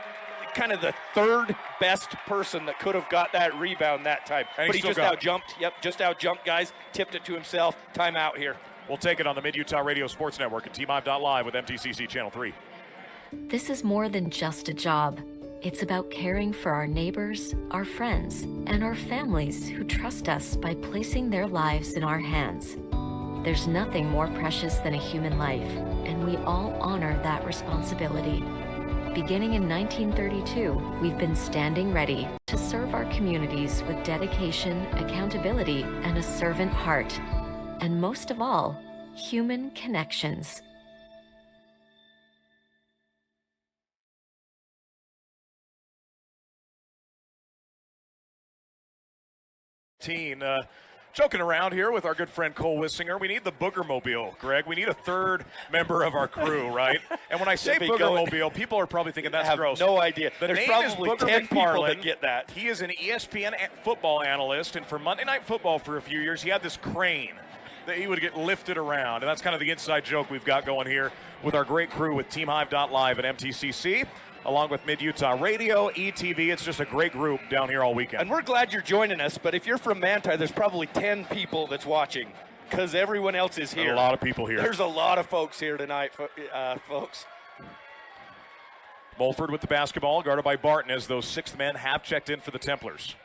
[SPEAKER 3] kind of the 3rd best person that could have got that rebound that time.
[SPEAKER 2] And
[SPEAKER 3] but he just out-jumped. Yep, just out-jumped, guys. Tipped it to himself. Timeout here.
[SPEAKER 2] We'll take it on the Mid-Utah Radio Sports Network at T5.live with MTCC Channel 3.
[SPEAKER 10] This is more than just a job. It's about caring for our neighbors, our friends, and our families who trust us by placing their lives in our hands. There's nothing more precious than a human life, and we all honor that responsibility. Beginning in 1932, we've been standing ready to serve our communities with dedication, accountability, and a servant heart. And most of all, human connections.
[SPEAKER 2] Joking around here with our good friend Cole Wissinger. We need the Booger Mobile, Greg. We need a 3rd member of our crew, right? And when I say Booger Mobile, people are probably thinking that's gross.
[SPEAKER 3] No idea.
[SPEAKER 2] The
[SPEAKER 3] There's
[SPEAKER 2] name
[SPEAKER 3] probably
[SPEAKER 2] is Booger
[SPEAKER 3] 10 people
[SPEAKER 2] McFarland.
[SPEAKER 3] that get that.
[SPEAKER 2] He is an ESPN football analyst, and for Monday Night Football for a few years, he had this crane that he would get lifted around. And that's kind of the inside joke we've got going here with our great crew with TeamHive.live at MTCC. Along with Mid-Utah Radio, ETV. It's just a great group down here all weekend.
[SPEAKER 3] And we're glad you're joining us, but if you're from Manti, there's probably 10 people that's watching because everyone else is here.
[SPEAKER 2] There's a lot of people here.
[SPEAKER 3] There's a lot of folks here tonight, folks.
[SPEAKER 2] Mulford with the basketball, guarded by Barton as those 6th men have checked in for the Templars.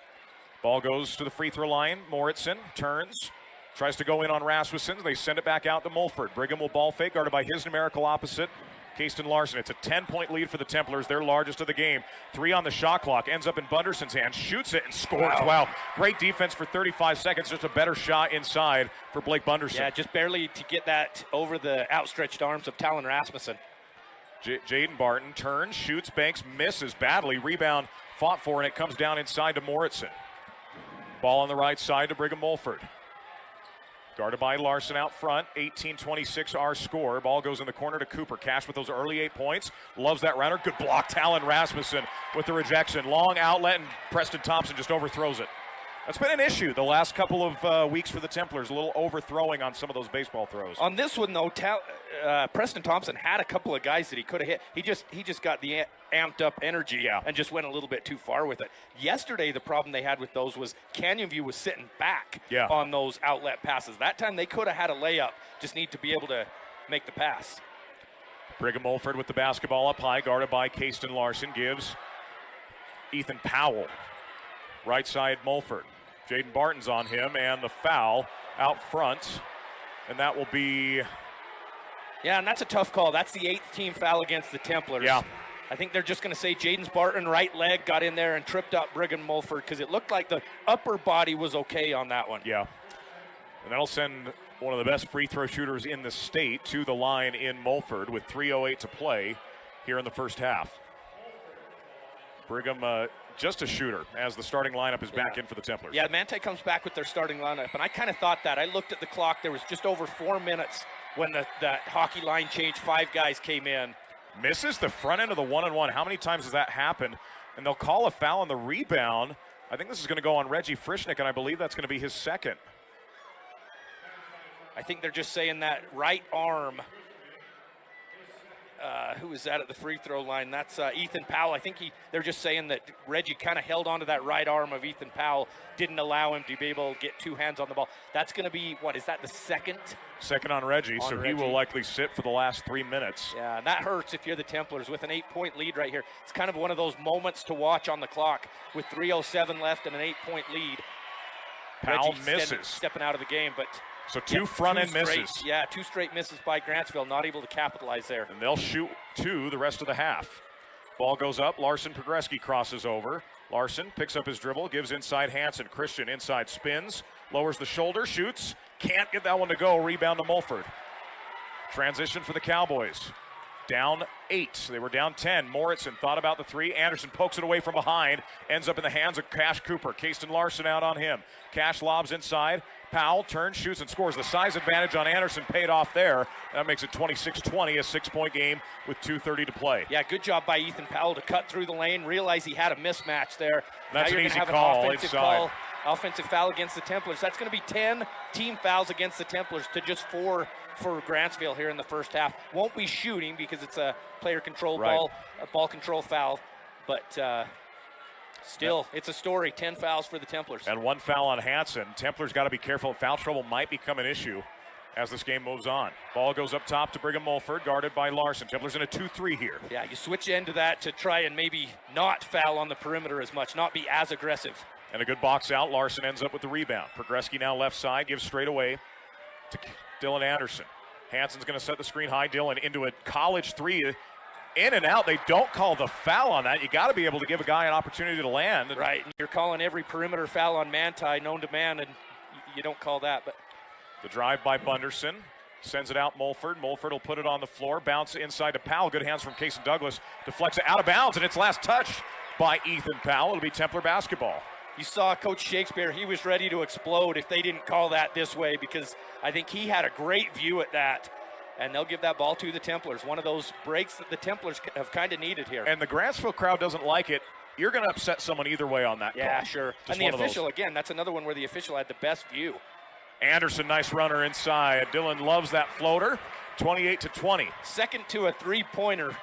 [SPEAKER 2] Ball goes to the free throw line. Moritzen turns, tries to go in on Rasmussen. They send it back out to Mulford. Brigham will ball fake, guarded by his numerical opposite, Kasten Larson. It's a 10-point lead for the Templars, their largest of the game. 3 on the shot clock, ends up in Bunderson's hand, shoots it and scores. Wow. Great defense for 35 seconds, just a better shot inside for Blake Bunderson.
[SPEAKER 3] Yeah, just barely to get that over the outstretched arms of Talon Rasmussen.
[SPEAKER 2] Jaden Barton turns, shoots, banks, misses badly. Rebound fought for, and it comes down inside to Moritzen. Ball on the right side to Brigham Mulford. Guarded by Larson out front, 18-26 our score. Ball goes in the corner to Cooper. Cash with those early 8 points. Loves that runner. Good block, Talon Rasmussen with the rejection. Long outlet, and Preston Thompson just overthrows it. That's been an issue the last couple of weeks for the Templars, a little overthrowing on some of those baseball throws.
[SPEAKER 3] On this one, though, Preston Thompson had a couple of guys that he could have hit. He just got the amped up energy and just went a little bit too far with it. Yesterday, the problem they had with those was Canyon View was sitting back on those outlet passes. That time they could have had a layup, just need to be able to make the pass.
[SPEAKER 2] Brigham Mulford with the basketball up high, guarded by Kasten Larson, gives Ethan Powell. Right side Mulford. Jaden Barton's on him, and the foul out front, and that will be...
[SPEAKER 3] Yeah, and that's a tough call. That's the 8th team foul against the Templars.
[SPEAKER 2] Yeah.
[SPEAKER 3] I think they're just going to say Jaden Barton, right leg, got in there and tripped up Brigham Mulford because it looked like the upper body was okay on that one.
[SPEAKER 2] Yeah. And that'll send one of the best free throw shooters in the state to the line in Mulford with 3:08 to play here in the first half. Brigham... just a shooter as the starting lineup is back in for the Templars.
[SPEAKER 3] Yeah, Manti comes back with their starting lineup, and I kind of thought that. I looked at the clock. There was just over 4 minutes when that hockey line changed. 5 guys came in.
[SPEAKER 2] Misses the front end of the 1-on-1. How many times has that happened? And they'll call a foul on the rebound. I think this is going to go on Reggie Frischnick, and I believe that's going to be his second.
[SPEAKER 3] I think they're just saying that right arm who was that at the free throw line? That's Ethan Powell. I think they're just saying that Reggie kind of held onto that right arm of Ethan Powell, didn't allow him to be able to get 2 hands on the ball. That's going to be, what, is that the second?
[SPEAKER 2] Second on Reggie, so
[SPEAKER 3] Reggie.
[SPEAKER 2] He will likely sit for the last 3 minutes.
[SPEAKER 3] Yeah, and that hurts if you're the Templars with an 8-point lead right here. It's kind of one of those moments to watch on the clock with 3:07 left and an 8-point lead.
[SPEAKER 2] Powell
[SPEAKER 3] Reggie
[SPEAKER 2] misses.
[SPEAKER 3] Stepping out of the game, but
[SPEAKER 2] so two front-end misses.
[SPEAKER 3] Yeah, 2 straight misses by Grantsville, not able to capitalize there.
[SPEAKER 2] And they'll shoot 2 the rest of the half. Ball goes up. Larson Pogreski crosses over. Larson picks up his dribble, gives inside Hansen. Christian inside spins, lowers the shoulder, shoots. Can't get that one to go. Rebound to Mulford. Transition for the Cowboys. Down 8. They were down 10. Moritzen thought about the 3. Anderson pokes it away from behind. Ends up in the hands of Cash Cooper. Kasten Larson out on him. Cash lobs inside. Powell turns, shoots, and scores. The size advantage on Anderson paid off there. That makes it 26-20, a 6-point game with 2:30 to play.
[SPEAKER 3] Yeah, good job by Ethan Powell to cut through the lane. Realize he had a mismatch there.
[SPEAKER 2] That's
[SPEAKER 3] now
[SPEAKER 2] an
[SPEAKER 3] you're
[SPEAKER 2] easy
[SPEAKER 3] have
[SPEAKER 2] call
[SPEAKER 3] an offensive
[SPEAKER 2] inside.
[SPEAKER 3] Offensive foul against the Templars. That's going to be 10 team fouls against the Templars to just 4 for Grantsville here in the first half. Won't be shooting because it's a player control ball, a ball control foul, but still, it's a story. 10 fouls for the Templars.
[SPEAKER 2] And 1 foul on Hansen. Templars got to be careful. Foul trouble might become an issue as this game moves on. Ball goes up top to Brigham Mulford, guarded by Larson. Templars in a 2-3 here.
[SPEAKER 3] Yeah, you switch into that to try and maybe not foul on the perimeter as much, not be as aggressive.
[SPEAKER 2] And a good box out. Larson ends up with the rebound. Pogreski now left side, gives straight away to Dylan Anderson. Hansen's going to set the screen high. Dylan into a college 3. In and out. They don't call the foul on that. You got to be able to give a guy an opportunity to land.
[SPEAKER 3] Right. You're calling every perimeter foul on Manti known to man, and you don't call that. But
[SPEAKER 2] the drive by Bunderson sends it out. Mulford will put it on the floor. Bounce inside to Powell. Good hands from Kason Douglas. Deflects it out of bounds, and it's last touched by Ethan Powell. It'll be Templar basketball.
[SPEAKER 3] You saw Coach Shakespeare. He was ready to explode if they didn't call that this way, because I think he had a great view at that. And they'll give that ball to the Templars. One of those breaks that the Templars have kind of needed here.
[SPEAKER 2] And the Grantsville crowd doesn't like it. You're going to upset someone either way on that
[SPEAKER 3] Yeah,
[SPEAKER 2] call.
[SPEAKER 3] sure.
[SPEAKER 2] Just
[SPEAKER 3] and the official, again, that's another one where the official had the best view.
[SPEAKER 2] Anderson, nice runner inside. Dylan loves that floater. 28-20.
[SPEAKER 3] Second to a three-pointer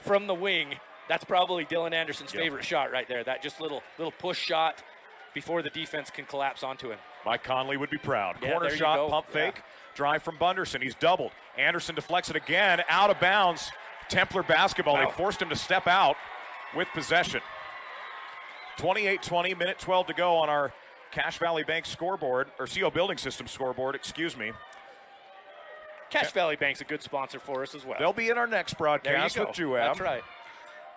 [SPEAKER 3] from the wing. That's probably Dylan Anderson's favorite shot right there. That just little push shot before the defense can collapse onto him.
[SPEAKER 2] Mike Conley would be proud.
[SPEAKER 3] Yeah,
[SPEAKER 2] Corner shot, pump fake, drive from Bunderson. He's doubled. Anderson deflects it again, out of bounds. Templar basketball.
[SPEAKER 3] Wow.
[SPEAKER 2] They forced him to step out with possession. 28-20, minute 12 to go on our Cache Valley Bank scoreboard, or CO Building System scoreboard, excuse me.
[SPEAKER 3] Cache Valley Bank's a good sponsor for us as well.
[SPEAKER 2] They'll be in our next broadcast with Juab.
[SPEAKER 3] That's right.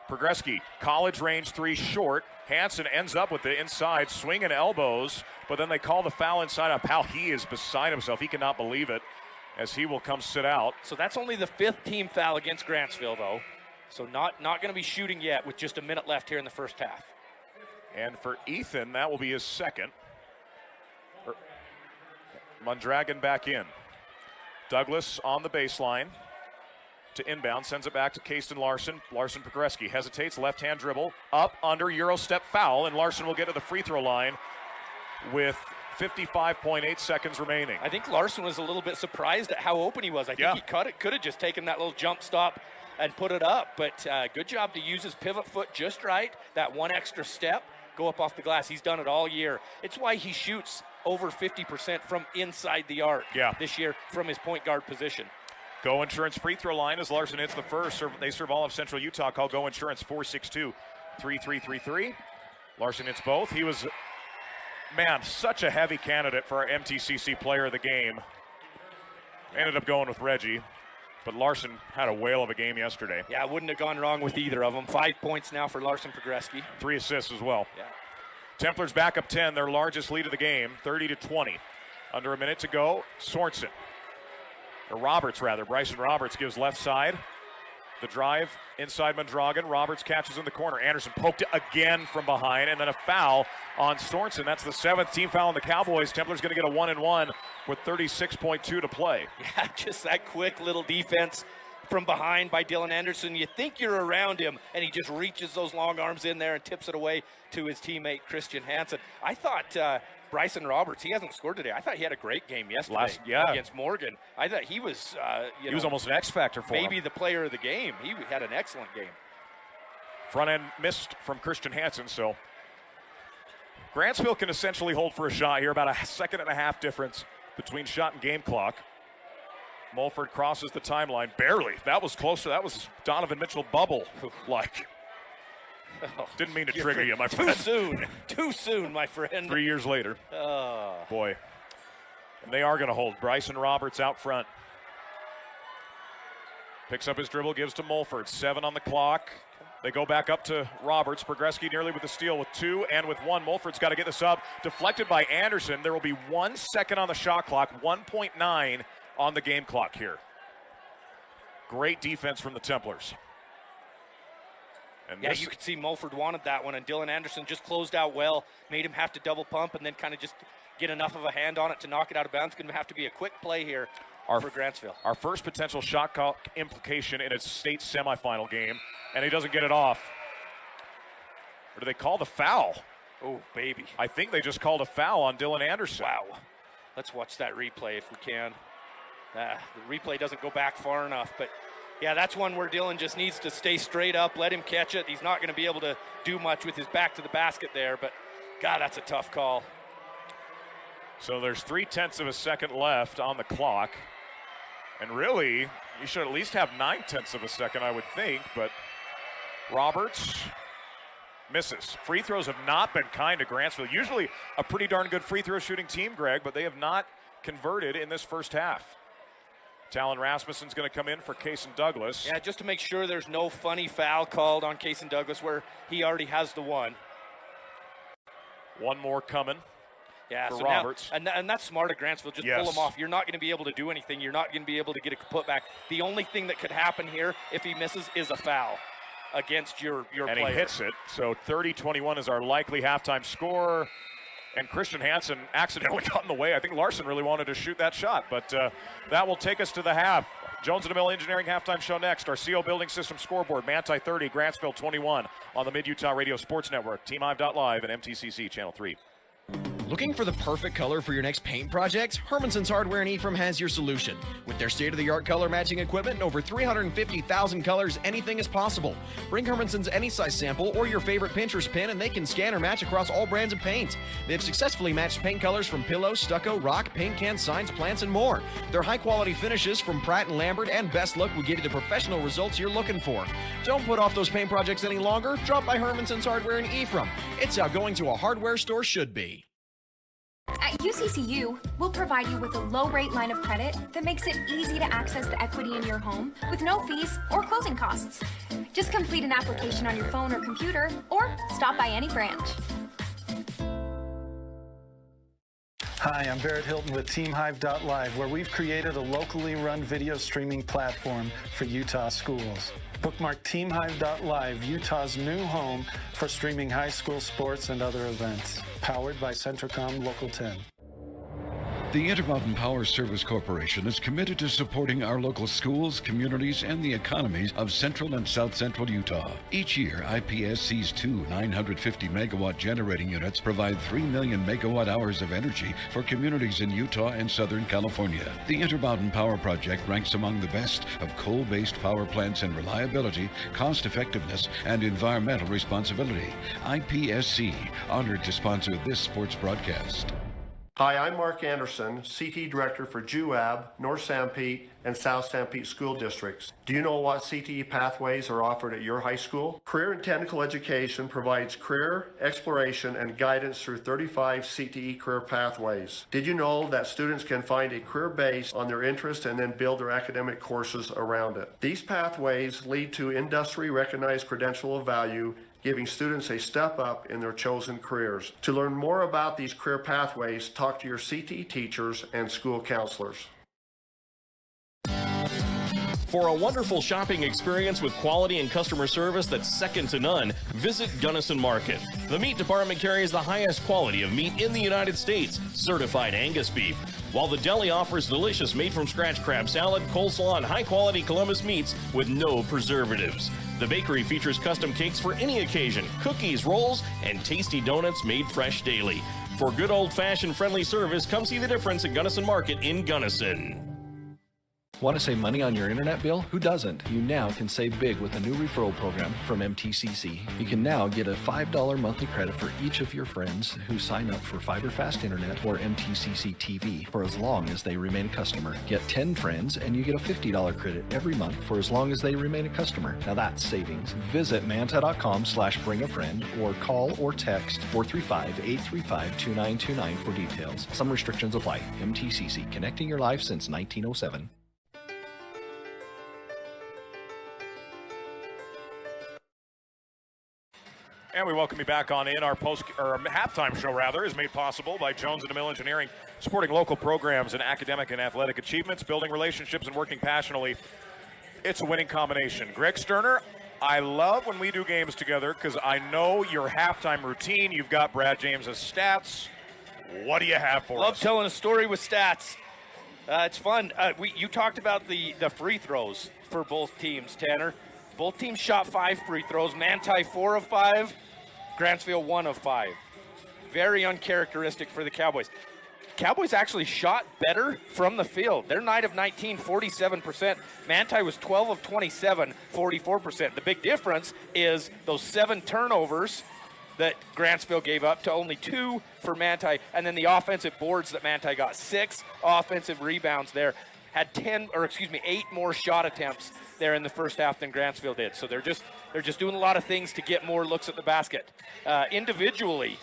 [SPEAKER 2] Pogreski, college range 3 short. Hansen ends up with the inside swing and elbows, but then they call the foul inside on Powell. He is beside himself. He cannot believe it, as he will come sit out.
[SPEAKER 3] So that's only the 5th team foul against Grantsville, though. So not going to be shooting yet with just a minute left here in the first half.
[SPEAKER 2] And for Ethan, that will be his second. Mondragon back in. Douglas on the baseline to inbound, sends it back to Kasten Larson. Larson Pogreski hesitates, left-hand dribble, up, under, Euro step foul, and Larson will get to the free throw line with 55.8 seconds remaining.
[SPEAKER 3] I think Larson was a little bit surprised at how open he was. I think he could have just taken that little jump stop and put it up, but good job to use his pivot foot just right, that one extra step, go up off the glass. He's done it all year. It's why he shoots over 50% from inside the arc this year from his point guard position.
[SPEAKER 2] Go Insurance free throw line as Larson hits the first. They serve all of Central Utah. Call Go Insurance 462-3333. Larson hits both. He was, such a heavy candidate for our MTCC player of the game. Ended up going with Reggie, but Larson had a whale of a game yesterday.
[SPEAKER 3] Yeah, I wouldn't have gone wrong with either of them. 5 points now for Larson Pogreski.
[SPEAKER 2] 3 assists as well.
[SPEAKER 3] Yeah.
[SPEAKER 2] Templars back up 10, their largest lead of the game, 30-20. Under a minute to go, Sorensen. Or Roberts, rather. Bryson Roberts gives left side. The drive inside Mondragon. Roberts catches in the corner. Anderson poked it again from behind, and then a foul on Sorensen. That's the 7th team foul on the Cowboys. Templars going to get a 1-and-1 with 36.2 to play.
[SPEAKER 3] Yeah, just that quick little defense. from behind by Dylan Anderson. You think you're around him, and he just reaches those long arms in there and tips it away to his teammate Christian Hansen. I thought Bryson Roberts, he hasn't scored today. I thought he had a great game yesterday against Morgan. I thought he was
[SPEAKER 2] he was almost an X factor for him.
[SPEAKER 3] Maybe the player of the game. He had an excellent game.
[SPEAKER 2] Front end missed from Christian Hansen, so Grantsville can essentially hold for a shot here, about a second and a half difference between shot and game clock. Mulford crosses the timeline, barely. That was closer. That was Donovan Mitchell bubble like. Oh, didn't mean to trigger you, my friend.
[SPEAKER 3] Too soon, my friend.
[SPEAKER 2] 3 years later. Boy. And they are going to hold. Bryson Roberts out front. Picks up his dribble, gives to Mulford. 7 on the clock. They go back up to Roberts. Progreski nearly with the steal with 2 and with 1. Mulford's got to get this up. Deflected by Anderson. There will be 1 second on the shot clock, 1.9 on the game clock here. Great defense from the Templars. And
[SPEAKER 3] yeah, you could see Mulford wanted that one, and Dylan Anderson just closed out well, made him have to double pump and then kind of just get enough of a hand on it to knock it out of bounds. Going to have to be a quick play here for Grantsville. Our
[SPEAKER 2] first potential shot clock implication in a state semifinal game, and he doesn't get it off. Or do they call the foul?
[SPEAKER 3] Oh, baby.
[SPEAKER 2] I think they just called a foul on Dylan Anderson.
[SPEAKER 3] Wow. Let's watch that replay if we can. The replay doesn't go back far enough, but yeah, that's one where Dylan just needs to stay straight up, let him catch it. He's not going to be able to do much with his back to the basket there, but God, that's a tough call.
[SPEAKER 2] So there's 0.3 of a second left on the clock. And really, you should at least have 0.9 of a second, I would think, but Roberts misses. Free throws have not been kind to Grantsville. Usually a pretty darn good free throw shooting team, Greg, but they have not converted in this first half. Talon Rasmussen's going to come in for Cason Douglas.
[SPEAKER 3] Yeah, just to make sure there's no funny foul called on Cason Douglas where he already has the one.
[SPEAKER 2] One more coming for Roberts.
[SPEAKER 3] Now, and that's smart of Grantsville. Just pull him off. You're not going to be able to do anything. You're not going to be able to get a putback. The only thing that could happen here if he misses is a foul against your player.
[SPEAKER 2] And he hits it. So 30-21 is our likely halftime score. And Christian Hansen accidentally got in the way. I think Larson really wanted to shoot that shot, but that will take us to the half. Jones & DeMille Engineering halftime show next. Our CO Building System scoreboard, Manti 30, Grantsville 21 on the Mid-Utah Radio Sports Network, TeamHive.live and MTCC Channel 3.
[SPEAKER 11] Looking for the perfect color for your next paint project? Hermanson's Hardware in Ephraim has your solution. With their state-of-the-art color matching equipment and over 350,000 colors, anything is possible. Bring Hermanson's any size sample or your favorite Pinterest pin and they can scan or match across all brands of paint. They've successfully matched paint colors from pillow, stucco, rock, paint cans, signs, plants, and more. Their high-quality finishes from Pratt & Lambert and Best Look will give you the professional results you're looking for. Don't put off those paint projects any longer. Drop by Hermanson's Hardware in Ephraim. It's how going to a hardware store should be.
[SPEAKER 12] At UCCU, we'll provide you with a low-rate line of credit that makes it easy to access the equity in your home with no fees or closing costs. Just complete an application on your phone or computer, or stop by any branch.
[SPEAKER 5] Hi, I'm Barrett Hilton with TeamHive.live, where we've created a locally run video streaming platform for Utah schools. Bookmark TeamHive.live, Utah's new home for streaming high school sports and other events. Powered by Centricom Local 10.
[SPEAKER 4] The Intermountain Power Service Corporation is committed to supporting our local schools, communities, and the economies of central and south central Utah. Each year, IPSC's two 950-megawatt generating units provide 3 million megawatt hours of energy for communities in Utah and Southern California. The Intermountain Power Project ranks among the best of coal-based power plants in reliability, cost-effectiveness, and environmental responsibility. IPSC, honored to sponsor this sports broadcast.
[SPEAKER 13] Hi, I'm Mark Anderson, CT Director for JUAB, North Sanpete, and South Sanpete School Districts. Do you know what CTE pathways are offered at your high school? Career and Technical Education provides career, exploration, and guidance through 35 CTE career pathways. Did you know that students can find a career based on their interest and then build their academic courses around it? These pathways lead to industry-recognized credential of value, giving students a step up in their chosen careers. To learn more about these career pathways, talk to your CTE teachers and school counselors.
[SPEAKER 14] For a wonderful shopping experience with quality and customer service that's second to none, visit Gunnison Market. The meat department carries the highest quality of meat in the United States, certified Angus beef, while the deli offers delicious made-from-scratch crab salad, coleslaw, and high-quality Columbus meats with no preservatives. The bakery features custom cakes for any occasion, cookies, rolls, and tasty donuts made fresh daily. For good old-fashioned friendly service, come see the difference at Gunnison Market in Gunnison.
[SPEAKER 15] Want to save money on your internet bill? Who doesn't? You now can save big with a new referral program from MTCC. You can now get a $5 monthly credit for each of your friends who sign up for Fiber Fast Internet or MTCC TV for as long as they remain a customer. Get 10 friends and you get a $50 credit every month for as long as they remain a customer. Now that's savings. Visit manta.com/bringafriend or call or text 435-835-2929 for details. Some restrictions apply. MTCC, connecting your life since 1907.
[SPEAKER 2] And we welcome you back on in. Our halftime show, rather, is made possible by Jones & DeMille Engineering, supporting local programs in academic and athletic achievements, building relationships, and working passionately. It's a winning combination. Greg Sterner, I love when we do games together because I know your halftime routine. You've got Brad James's stats. What do you have for us?
[SPEAKER 3] Love telling a story with stats. It's fun. You talked about the free throws for both teams, Tanner. Both teams shot 5 free throws. Manti 4 of 5, Grantsville 1 of 5. Very uncharacteristic for the Cowboys. Cowboys actually shot better from the field. They're 9 of 19, 47%. Manti was 12 of 27, 44%. The big difference is those 7 turnovers that Grantsville gave up to only 2 for Manti, and then the offensive boards that Manti got. 6 offensive rebounds there. Had 8 more shot attempts there in the first half than Grantsville did. So they're just doing a lot of things to get more looks at the basket. Individually,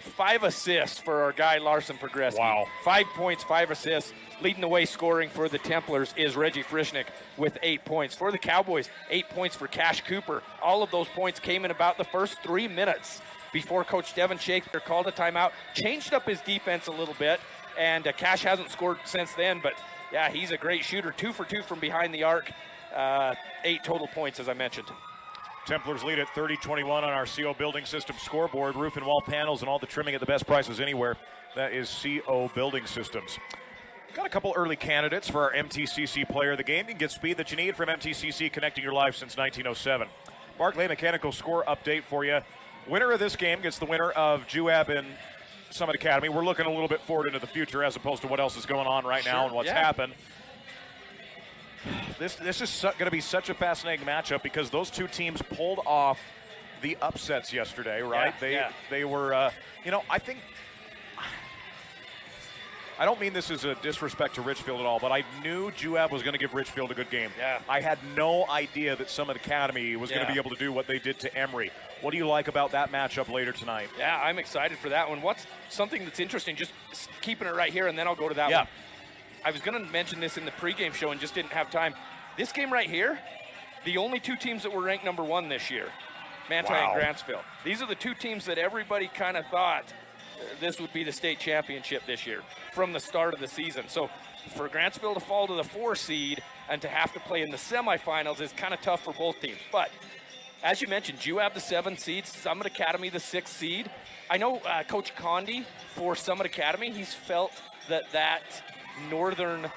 [SPEAKER 3] 5 assists for our guy Larson Progreski.
[SPEAKER 2] Wow.
[SPEAKER 3] 5 points, 5 assists. Leading the way scoring for the Templars is Reggie Frischnick with 8 points. For the Cowboys, 8 points for Cash Cooper. All of those points came in about the first 3 minutes before Coach Devin Shakespeare called a timeout, changed up his defense a little bit, and Cash hasn't scored since then, but yeah, he's a great shooter. 2 for 2 from behind the arc. 8 total points, as I mentioned.
[SPEAKER 2] Templars lead at 30-21 on our CO Building System scoreboard. Roof and wall panels and all the trimming at the best prices anywhere. That is CO Building Systems. Got a couple early candidates for our MTCC Player of the Game. You can get speed that you need from MTCC, connecting your life since 1907. Barclay Mechanical score update for you. Winner of this game gets the winner of JUAB and Summit Academy. We're looking a little bit forward into the future as opposed to what else is going on right now and what's happened. This is going to be such a fascinating matchup because those two teams pulled off the upsets yesterday, right? They were, I think, I don't mean this as a disrespect to Richfield at all, but I knew JUAB was going to give Richfield a good game.
[SPEAKER 3] Yeah.
[SPEAKER 2] I had no idea that Summit Academy was going to be able to do what they did to Emory. What do you like about that matchup later tonight?
[SPEAKER 3] Yeah, I'm excited for that one. What's something that's interesting, just keeping it right here, and then I'll go to that one. I was going to mention this in the pregame show and just didn't have time. This game right here, the only 2 teams that were ranked number 1 this year, Manti and Grantsville. These are the 2 teams that everybody kind of thought this would be the state championship this year from the start of the season. So for Grantsville to fall to the 4 seed and to have to play in the semifinals is kind of tough for both teams. But as you mentioned, JUAB the 7 seed, Summit Academy the 6 seed. I know Coach Condi for Summit Academy, he's felt that northern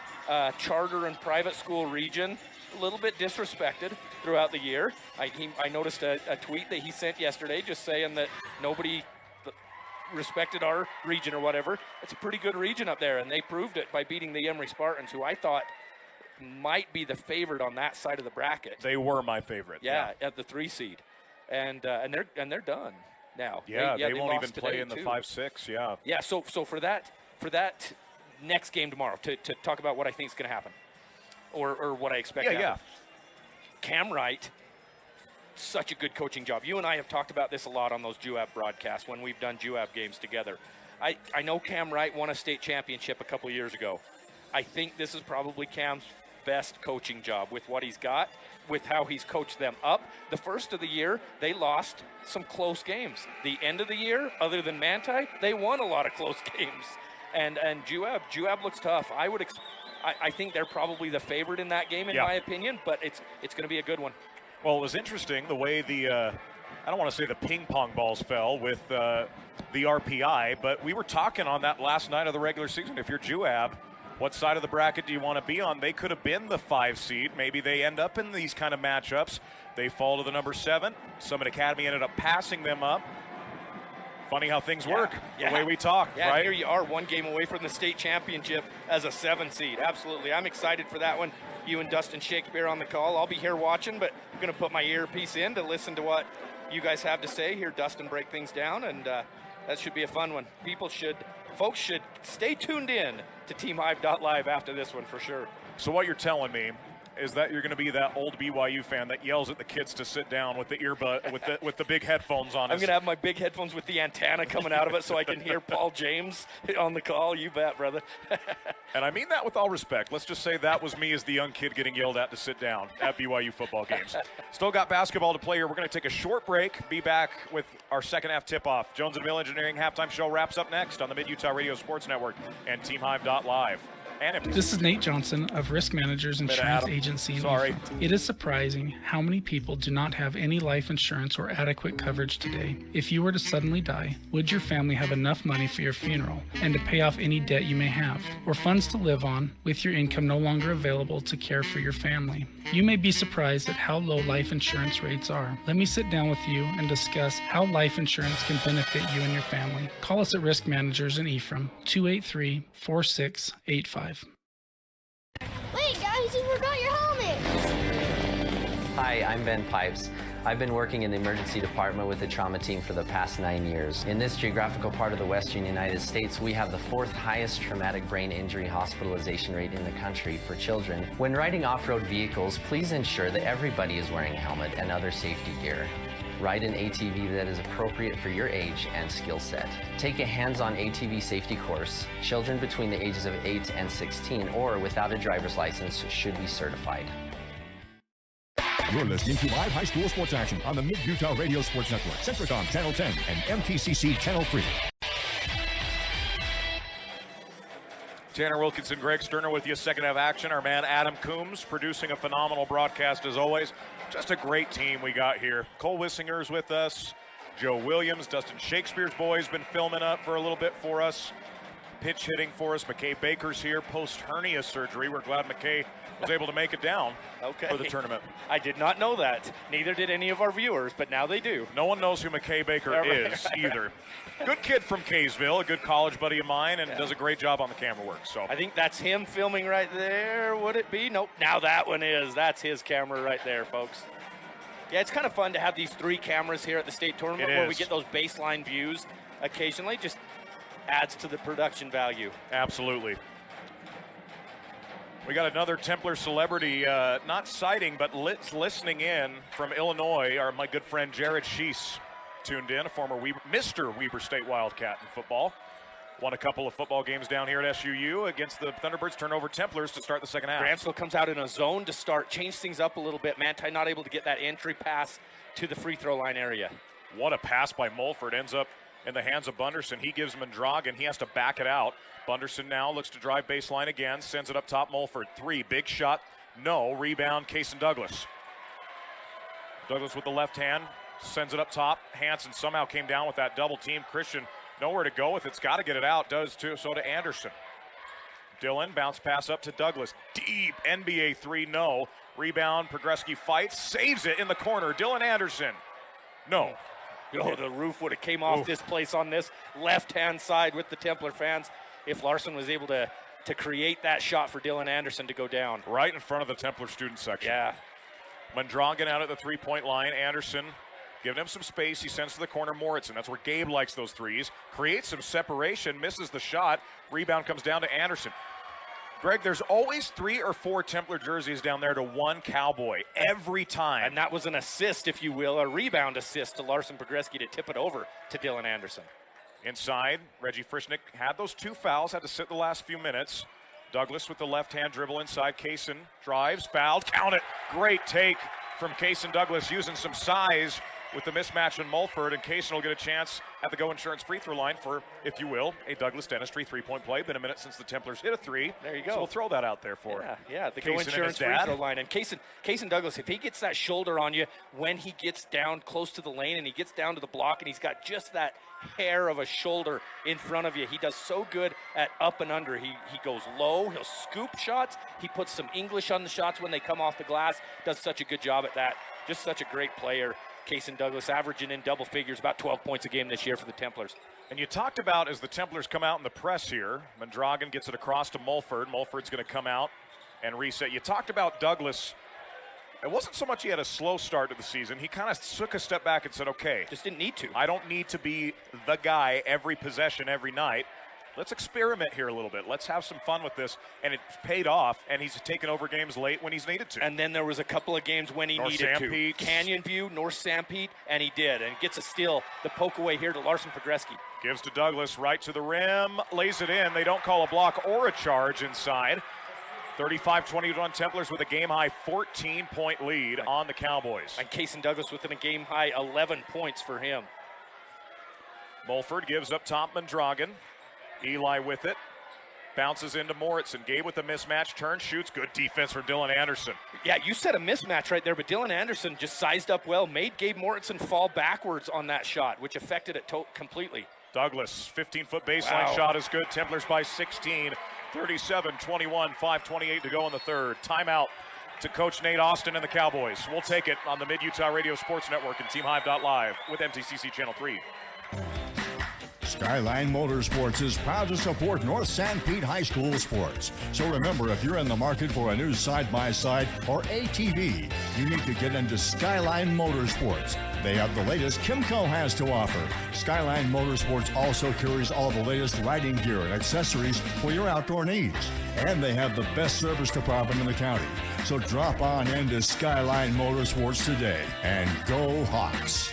[SPEAKER 3] charter and private school region a little bit disrespected throughout the year. I noticed a tweet that he sent yesterday just saying that nobody respected our region or whatever. It's a pretty good region up there, and they proved it by beating the Emory Spartans, who I thought might be the favorite on that side of the bracket.
[SPEAKER 2] They were my favorite.
[SPEAKER 3] Yeah, at the 3 seed, and they're done now.
[SPEAKER 2] Yeah, they won't even play in the 5-6. Yeah.
[SPEAKER 3] Yeah. So for that next game tomorrow to talk about what I think is going to happen, or what I expect.
[SPEAKER 2] Yeah.
[SPEAKER 3] Cam Wright, such a good coaching job. You and I have talked about this a lot on those JUAB broadcasts when we've done JUAB games together. I know Cam Wright won a state championship a couple years ago. I think this is probably Cam's best coaching job with what he's got, with how he's coached them up. The first of the year, they lost some close games. The end of the year, other than Manti, they won a lot of close games. And JUAB looks tough. I I think they're probably the favorite in that game, in my opinion, but it's going to be a good one.
[SPEAKER 2] Well, it was interesting the way the, I don't want to say the ping pong balls fell with the RPI, but we were talking on that last night of the regular season. If you're Juab, what side of the bracket do you want to be on? They could have been the 5 seed. Maybe they end up in these kind of matchups. They fall to the number 7. Summit Academy ended up passing them up. Funny how things work, the way we talk, right?
[SPEAKER 3] Here you are, 1 game away from the state championship as a 7 seed. Absolutely. I'm excited for that one. You and Dustin Shakespeare on the call. I'll be here watching, but I'm going to put my earpiece in to listen to what you guys have to say. Hear Dustin break things down, and that should be a fun one. Folks should stay tuned in to TeamHive.live after this one for sure.
[SPEAKER 2] So what you're telling me is that you're going to be that old BYU fan that yells at the kids to sit down with the earbud, with the big headphones on.
[SPEAKER 3] I'm going to have my big headphones with the antenna coming out of it so I can hear Paul James on the call. You bet, brother.
[SPEAKER 2] And I mean that with all respect. Let's just say that was me as the young kid getting yelled at to sit down at BYU football games. Still got basketball to play here. We're going to take a short break, be back with our second half tip-off. Jones & Mill Engineering halftime show wraps up next on the Mid-Utah Radio Sports Network and TeamHive.live.
[SPEAKER 16] This is Nate Johnson of Risk Managers Insurance Agency.
[SPEAKER 2] Sorry.
[SPEAKER 16] It is surprising how many people do not have any life insurance or adequate coverage today. If you were to suddenly die, would your family have enough money for your funeral and to pay off any debt you may have, or funds to live on with your income no longer available to care for your family? You may be surprised at how low life insurance rates are. Let me sit down with you and discuss how life insurance can benefit you and your family. Call us at Risk Managers in Ephraim, 283-4685.
[SPEAKER 17] Wait, guys, you forgot your helmets!
[SPEAKER 18] Hi, I'm Ben Pipes. I've been working in the emergency department with the trauma team for the past 9 years. In this geographical part of the western United States, we have the 4th highest traumatic brain injury hospitalization rate in the country for children. When riding off-road vehicles, please ensure that everybody is wearing a helmet and other safety gear. Ride an ATV that is appropriate for your age and skill set. Take a hands-on ATV safety course. Children between the ages of 8 and 16 or without a driver's license should be certified.
[SPEAKER 7] You're listening to live high school sports action on the Mid-Utah Radio Sports Network, Centricom Channel 10 and MTCC Channel 3.
[SPEAKER 2] Tanner Wilkinson, Greg Sterner with you. Second half action. Our man Adam Coombs producing a phenomenal broadcast as always. Just a great team we got here. Cole Wissinger's with us. Joe Williams, Dustin Shakespeare's boy's been filming up for a little bit for us. Pitch hitting for us. McKay Baker's here post hernia surgery. We're glad McKay was able to make it down for the tournament.
[SPEAKER 3] I did not know that. Neither did any of our viewers, but now they do.
[SPEAKER 2] No one knows who McKay Baker is either. Good kid from Kaysville, a good college buddy of mine, and does a great job on the camera work. So
[SPEAKER 3] I think that's him filming right there. Would it be? Nope. Now that one is. That's his camera right there, folks. Yeah, it's kind of fun to have these 3 cameras here at the state tournament where we get those baseline views occasionally. Just adds to the production value.
[SPEAKER 2] Absolutely. We got another Templar celebrity, not sighting, but listening in from Illinois. My good friend Jared Sheese tuned in, a former Mr. Weber State Wildcat in football. Won a couple of football games down here at SUU against the Thunderbirds, turnover Templars to start the second half.
[SPEAKER 3] Grantsville comes out in a zone to start, change things up a little bit. Manti not able to get that entry pass to the free throw line area.
[SPEAKER 2] What a pass by Mulford. Ends up in the hands of Bunderson. He gives Mondragon. He has to back it out. Bunderson now looks to drive baseline again. Sends it up top. Mulford. 3. Big shot. No. Rebound. Casey Douglas. Douglas with the left hand. Sends it up top. Hansen somehow came down with that double team. Christian nowhere to go with it. It's got to get it out. Does too. So to Anderson. Dylan. Bounce pass up to Douglas. Deep. NBA 3. No. Rebound. Progreski fights. Saves it in the corner. Dylan Anderson. No.
[SPEAKER 3] Oh, the roof would have came off this place on this left-hand side with the Templar fans if Larson was able to create that shot for Dylan Anderson to go down.
[SPEAKER 2] Right in front of the Templar student section.
[SPEAKER 3] Yeah.
[SPEAKER 2] Mondragon out at the three-point line. Anderson giving him some space. He sends to the corner Moritzen. That's where Gabe likes those threes. Creates some separation. Misses the shot. Rebound comes down to Anderson. Greg, there's always 3 or 4 Templar jerseys down there to 1 Cowboy every time.
[SPEAKER 3] And that was an assist, if you will, a rebound assist to Larson Progreski to tip it over to Dylan Anderson.
[SPEAKER 2] Inside, Reggie Frischnick had those 2 fouls, had to sit the last few minutes. Douglas with the left-hand dribble inside. Kaysen drives, fouled, count it. Great take from Kaysen Douglas using some size with the mismatch in Mulford, and Kaysen will get a chance at the Go Insurance free throw line for, if you will, a Douglas Dentistry three-point play. Been a minute since the Templars hit a three.
[SPEAKER 3] There you go.
[SPEAKER 2] So we'll throw that out there for
[SPEAKER 3] the Go Insurance free throw line. And Kaysen Douglas, if he gets that shoulder on you when he gets down close to the lane and he gets down to the block and he's got just that hair of a shoulder in front of you, he does so good at up and under. He goes low, he'll scoop shots, he puts some English on the shots when they come off the glass, does such a good job at that. Just such a great player. Kaysen Douglas averaging in double figures, about 12 points a game this year for the Templars.
[SPEAKER 2] And you talked about, as the Templars come out in the press here, Mondragon gets it across to Mulford. Mulford's going to come out and reset. You talked about Douglas. It wasn't so much he had a slow start to the season. He kind of took a step back and said, okay.
[SPEAKER 3] Just didn't need to.
[SPEAKER 2] I don't need to be the guy every possession, every night. Let's experiment here a little bit. Let's have some fun with this. And it's paid off, and he's taken over games late when he's needed to.
[SPEAKER 3] And then there was a couple of games when he needed to. Canyon View, North Sanpete, and he did. And gets a steal, the poke away here to Larson Pogreski.
[SPEAKER 2] Gives to Douglas, right to the rim, lays it in. They don't call a block or a charge inside. 35-21 Templars with a game-high 14-point lead on the Cowboys.
[SPEAKER 3] And Kaysen Douglas within a game-high 11 points for him.
[SPEAKER 2] Mulford gives up top Mondragon. Eli with it. Bounces into Moritzen. Gabe with the mismatch. Turn, shoots. Good defense from Dylan Anderson.
[SPEAKER 3] Yeah, you said a mismatch right there, but Dylan Anderson just sized up well, made Gabe Moritzen fall backwards on that shot, which affected it completely.
[SPEAKER 2] Douglas, 15-foot baseline shot is good. Templars by 16. 37-21, 5:28 to go in the third. Timeout to Coach Nate Austin and the Cowboys. We'll take it on the Mid-Utah Radio Sports Network and TeamHive.live with MTCC Channel 3.
[SPEAKER 7] Skyline Motorsports is proud to support North Sanpete High School sports. So remember, if you're in the market for a new side-by-side or ATV, you need to get into Skyline Motorsports. They have the latest Kimco has to offer. Skyline Motorsports also carries all the latest riding gear and accessories for your outdoor needs. And they have the best service department in the county. So drop on into Skyline Motorsports today and go Hawks.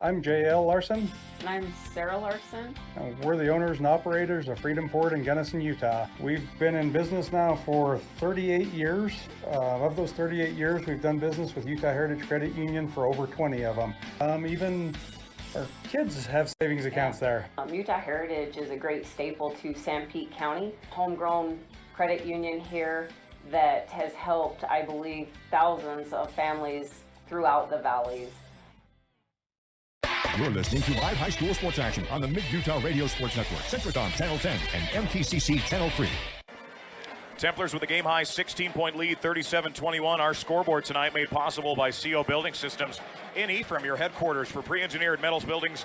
[SPEAKER 19] I'm J.L. Larson.
[SPEAKER 20] And I'm Sarah Larson.
[SPEAKER 19] We're the owners and operators of Freedom Ford in Gunnison, Utah. We've been in business now for 38 years. Of those 38 years, we've done business with Utah Heritage Credit Union for over 20 of them. Even our kids have savings accounts there.
[SPEAKER 20] Utah Heritage is a great staple to Sanpete County. Homegrown credit union here that has helped, I believe, thousands of families throughout the valleys.
[SPEAKER 7] You're listening to live high school sports action on the Mid-Utah Radio Sports Network, Centricon Channel 10 and MTCC Channel 3.
[SPEAKER 2] Templars with a game-high 16-point lead, 37-21. Our scoreboard tonight made possible by CO Building Systems in Ephraim, your headquarters for pre-engineered metals buildings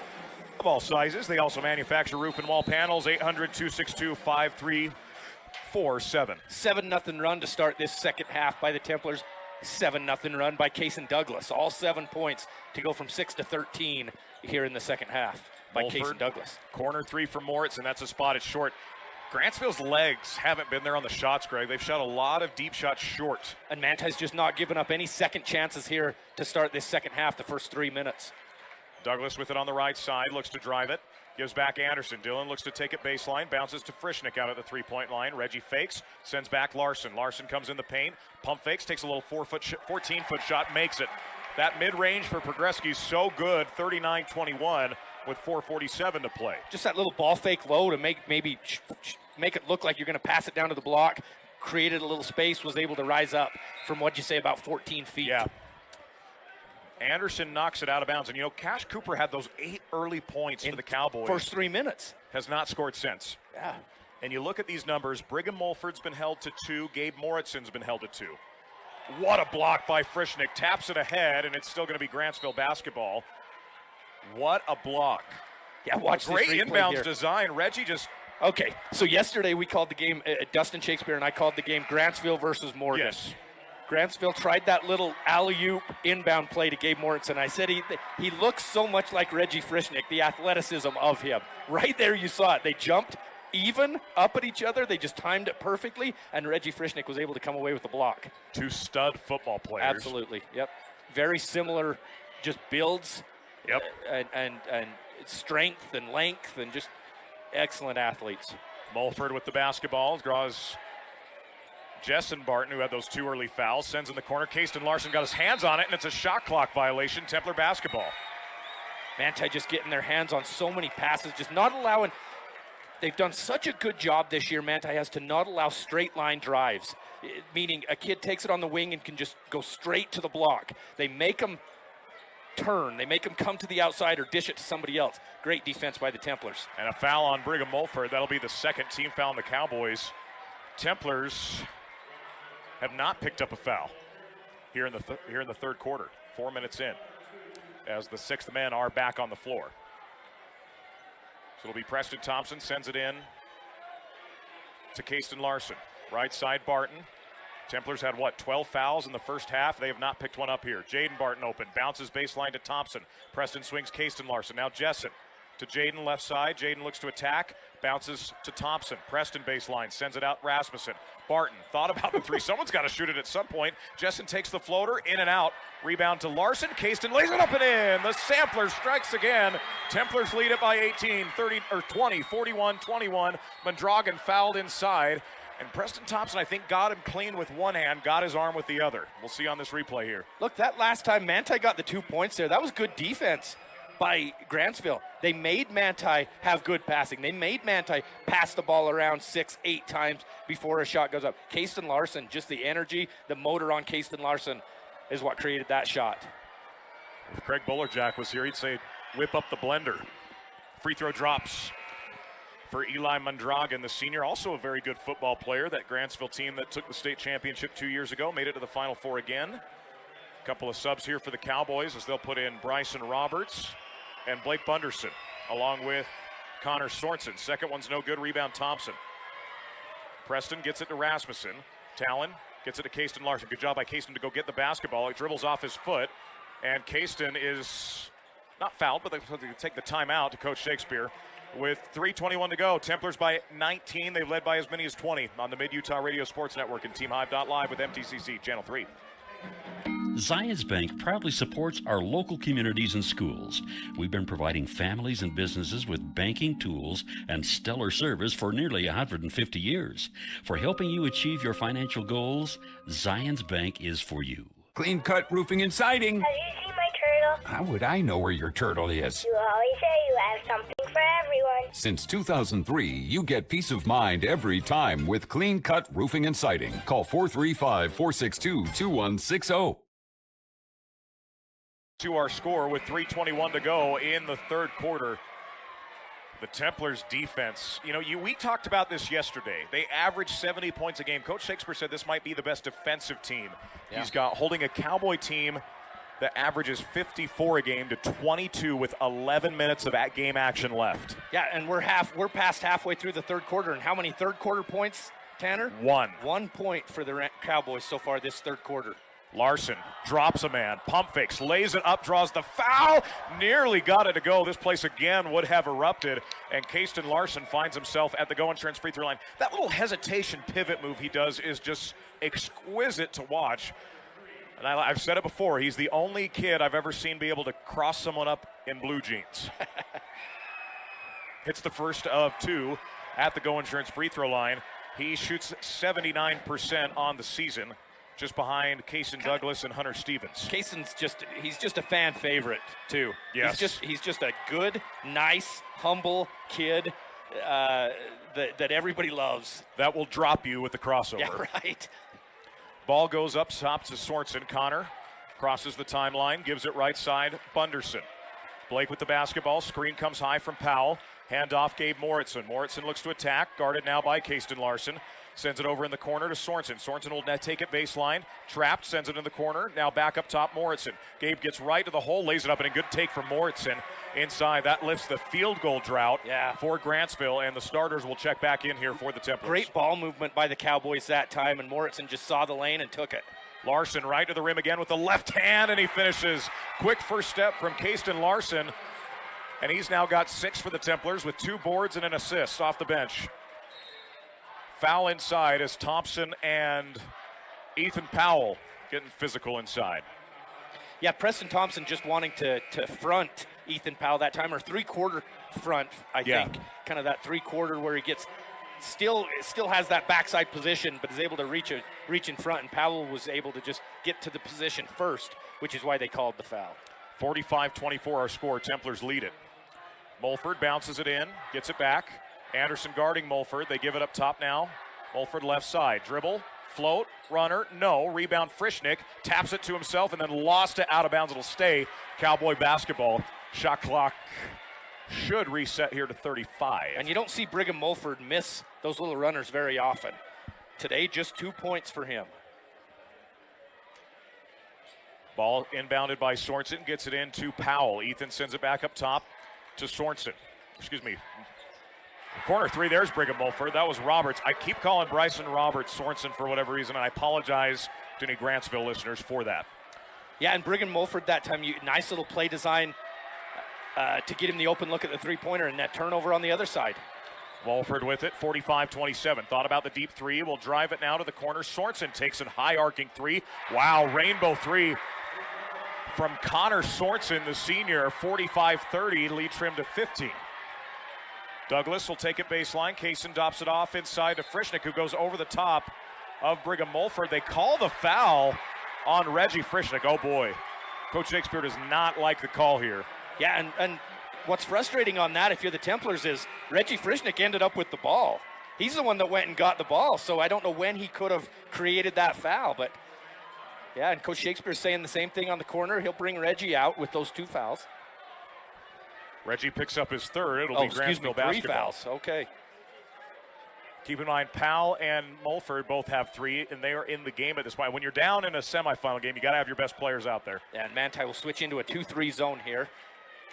[SPEAKER 2] of all sizes. They also manufacture roof and wall panels, 800-262-5347.
[SPEAKER 3] 7-0 run to start this second half by the Templars. 7-0 run by Kaysen Douglas. All 7 points to go from 6 to 13 here in the second half by Kaysen Douglas.
[SPEAKER 2] Corner three from Moritz, and that's a spot. It's short. Grantsville's legs haven't been there on the shots, Greg. They've shot a lot of deep shots short.
[SPEAKER 3] And Manti's just not given up any second chances here to start this second half, the first 3 minutes.
[SPEAKER 2] Douglas with it on the right side, looks to drive it. Gives back Anderson. Dylan looks to take it baseline. Bounces to Frischnick out at the three-point line. Reggie fakes. Sends back Larson. Larson comes in the paint. Pump fakes. Takes a little 14-foot shot. Makes it. That mid-range for Pogreski's so good. 39-21 with 4:47 to play.
[SPEAKER 3] Just that little ball fake low to make it look like you're going to pass it down to the block. Created a little space. Was able to rise up from, what'd you say, about 14 feet.
[SPEAKER 2] Yeah. Anderson knocks it out of bounds. And, Cash Cooper had those 8 early points for the Cowboys.
[SPEAKER 3] First 3 minutes.
[SPEAKER 2] Has not scored since.
[SPEAKER 3] Yeah.
[SPEAKER 2] And you look at these numbers. Brigham Mulford's been held to 2. Gabe Moritzen's been held to 2. What a block by Frischnick. Taps it ahead, and it's still going to be Grantsville basketball. What a block.
[SPEAKER 3] Yeah, watch
[SPEAKER 2] Great
[SPEAKER 3] this
[SPEAKER 2] inbounds design. Reggie just...
[SPEAKER 3] Okay, so yesterday we called the game, Dustin Shakespeare and I called the game Grantsville versus Morgan.
[SPEAKER 2] Yes.
[SPEAKER 3] Grantsville tried that little alley-oop inbound play to Gabe Moritzen. I said he looks so much like Reggie Frischnick, the athleticism of him. Right there you saw it. They jumped even up at each other. They just timed it perfectly, and Reggie Frischnick was able to come away with the block.
[SPEAKER 2] 2 stud football players.
[SPEAKER 3] Absolutely, yep. Very similar just builds.
[SPEAKER 2] Yep.
[SPEAKER 3] And strength and length and just excellent athletes.
[SPEAKER 2] Mulford with the basketball draws Jessen Barton, who had those 2 early fouls, sends in the corner. Kasten Larson got his hands on it, and it's a shot clock violation. Templar basketball.
[SPEAKER 3] Manti just getting their hands on so many passes, just not allowing. They've done such a good job this year, Manti has, to not allow straight line drives, meaning a kid takes it on the wing and can just go straight to the block. They make them turn. They make them come to the outside or dish it to somebody else. Great defense by the Templars.
[SPEAKER 2] And a foul on Brigham Mulford. That'll be the second team foul on the Cowboys. Templars have not picked up a foul here in the third quarter. 4 minutes in, as the sixth men are back on the floor. So it'll be Preston Thompson, sends it in to Kasten Larson. Right side Barton. Templars had, 12 fouls in the first half? They have not picked one up here. Jaden Barton open, bounces baseline to Thompson. Preston swings Kasten Larson. Now Jessen to Jaden left side. Jaden looks to attack, bounces to Thompson. Preston baseline, sends it out Rasmussen. Barton thought about the three. Someone's got to shoot it at some point. Jessen takes the floater, in and out. Rebound to Larson. Kasten lays it up and in. The Sampler strikes again. Templars lead it by 18, 20, 41-21. Mondragon fouled inside. And Preston Thompson, I think, got him clean with one hand, got his arm with the other. We'll see on this replay here.
[SPEAKER 3] Look, that last time Manti got the 2 points there, that was good defense by Grantsville. They made Manti have good passing. They made Manti pass the ball around 6-8 times before a shot goes up. Kasten Larson, just the energy, the motor on Kasten Larson is what created that shot.
[SPEAKER 2] If Craig Bullerjack was here, he'd say, whip up the blender. Free throw drops for Eli Mondragon, the senior, also a very good football player. That Grantsville team that took the state championship 2 years ago made it to the Final Four again. A couple of subs here for the Cowboys as they'll put in Bryson Roberts and Blake Bunderson, along with Connor Sorensen. Second one's no good. Rebound Thompson. Preston gets it to Rasmussen. Talon gets it to Kasten Larson. Good job by Kasten to go get the basketball. It dribbles off his foot, and Kasten is not fouled, but they take the timeout to Coach Shakespeare. With 3:21 to go, Templars by 19. They've led by as many as 20 on the Mid-Utah Radio Sports Network and TeamHive.live with MTCC Channel 3.
[SPEAKER 21] Zions Bank proudly supports our local communities and schools. We've been providing families and businesses with banking tools and stellar service for nearly 150 years. For helping you achieve your financial goals, Zions Bank is for you.
[SPEAKER 22] Clean Cut Roofing and Siding.
[SPEAKER 17] Have you seen my turtle?
[SPEAKER 22] How would I know where your turtle is?
[SPEAKER 17] You always say you have something for everyone.
[SPEAKER 22] Since 2003, you get peace of mind every time with Clean Cut Roofing and Siding. Call 435-462-2160.
[SPEAKER 2] To our score with 3:21 to go in the third quarter. The Templars defense, we talked about this yesterday. They average 70 points a game. Coach Shakespeare said this might be the best defensive team. Yeah. He's got holding a Cowboy team that averages 54 a game to 22 with 11 minutes of game action left.
[SPEAKER 3] Yeah, and we're past halfway through the third quarter. And how many third quarter points, Tanner?
[SPEAKER 2] 1.
[SPEAKER 3] 1 point for the Cowboys so far this third quarter.
[SPEAKER 2] Larson drops a man, pump fakes, lays it up, draws the foul, nearly got it to go. This place again would have erupted, and Kasten Larson finds himself at the Go Insurance free throw line. That little hesitation pivot move he does is just exquisite to watch. And I've said it before, he's the only kid I've ever seen be able to cross someone up in blue jeans. Hits the first of 2 at the Go Insurance free throw line. He shoots 79% on the season, just behind Kason Douglas and Hunter Stevens.
[SPEAKER 3] Kason's he's just a fan favorite, too.
[SPEAKER 2] Yes.
[SPEAKER 3] He's just a good, nice, humble kid that everybody loves.
[SPEAKER 2] That will drop you with the crossover.
[SPEAKER 3] Yeah, right.
[SPEAKER 2] Ball goes up top to Sorensen. Connor crosses the timeline, gives it right side, Bunderson. Blake with the basketball. Screen comes high from Powell. Handoff Gabe Moritzen. Moritzen looks to attack, guarded now by Kasten Larson. Sends it over in the corner to Sorensen. Sorensen will take it baseline. Trapped, sends it in the corner. Now back up top, Moritzen. Gabe gets right to the hole, lays it up, and a good take from Moritzen inside. That lifts the field goal drought for Grantsville, and the starters will check back in here for the Templars.
[SPEAKER 3] Great ball movement by the Cowboys that time, and Moritzen just saw the lane and took it.
[SPEAKER 2] Larson right to the rim again with the left hand, and he finishes. Quick first step from Kasten Larson, and he's now got 6 for the Templars with 2 boards and an assist off the bench. Foul inside as Thompson and Ethan Powell getting physical inside.
[SPEAKER 3] Yeah, Preston Thompson just wanting to front Ethan Powell that time, or three-quarter front, I think. Kind of that three-quarter where he gets still has that backside position, but is able to reach in front, and Powell was able to just get to the position first, which is why they called the foul.
[SPEAKER 2] 45-24 our score. Templars lead it. Mulford bounces it in, gets it back. Anderson guarding Mulford. They give it up top now. Mulford left side. Dribble, float, runner, no. Rebound Frischnick, taps it to himself and then lost it out of bounds. It'll stay. Cowboy basketball. Shot clock should reset here to 35.
[SPEAKER 3] And you don't see Brigham Mulford miss those little runners very often. Today, just 2 points for him.
[SPEAKER 2] Ball inbounded by Sorensen, gets it in to Powell. Ethan sends it back up top to Sorensen. Excuse me. Corner three, there's Brigham Mulford. That was Roberts. I keep calling Bryson Roberts Sorensen for whatever reason, and I apologize to any Grantsville listeners for that.
[SPEAKER 3] Yeah, and Brigham Mulford that time, nice little play design to get him the open look at the three-pointer and that turnover on the other side.
[SPEAKER 2] Mulford with it, 45-27. Thought about the deep three. Will drive it now to the corner. Sorensen takes a high arcing three. Wow, rainbow three from Connor Sorensen, the senior. 45-30, lead trimmed to 15. Douglas will take it baseline. Kaysen drops it off inside to Frischnick, who goes over the top of Brigham Mulford. They call the foul on Reggie Frischnick. Oh boy, Coach Shakespeare does not like the call here.
[SPEAKER 3] Yeah, and what's frustrating on that, if you're the Templars, is Reggie Frischnick ended up with the ball. He's the one that went and got the ball, so I don't know when he could have created that foul. But, yeah, and Coach Shakespeare's saying the same thing on the corner. He'll bring Reggie out with those 2 fouls.
[SPEAKER 2] Reggie picks up his third. It'll be Grantsville basketball.
[SPEAKER 3] 3 fouls, okay.
[SPEAKER 2] Keep in mind, Powell and Mulford both have 3, and they are in the game at this point. When you're down in a semifinal game, you got to have your best players out there.
[SPEAKER 3] Yeah, and Manti will switch into a 2-3 zone here.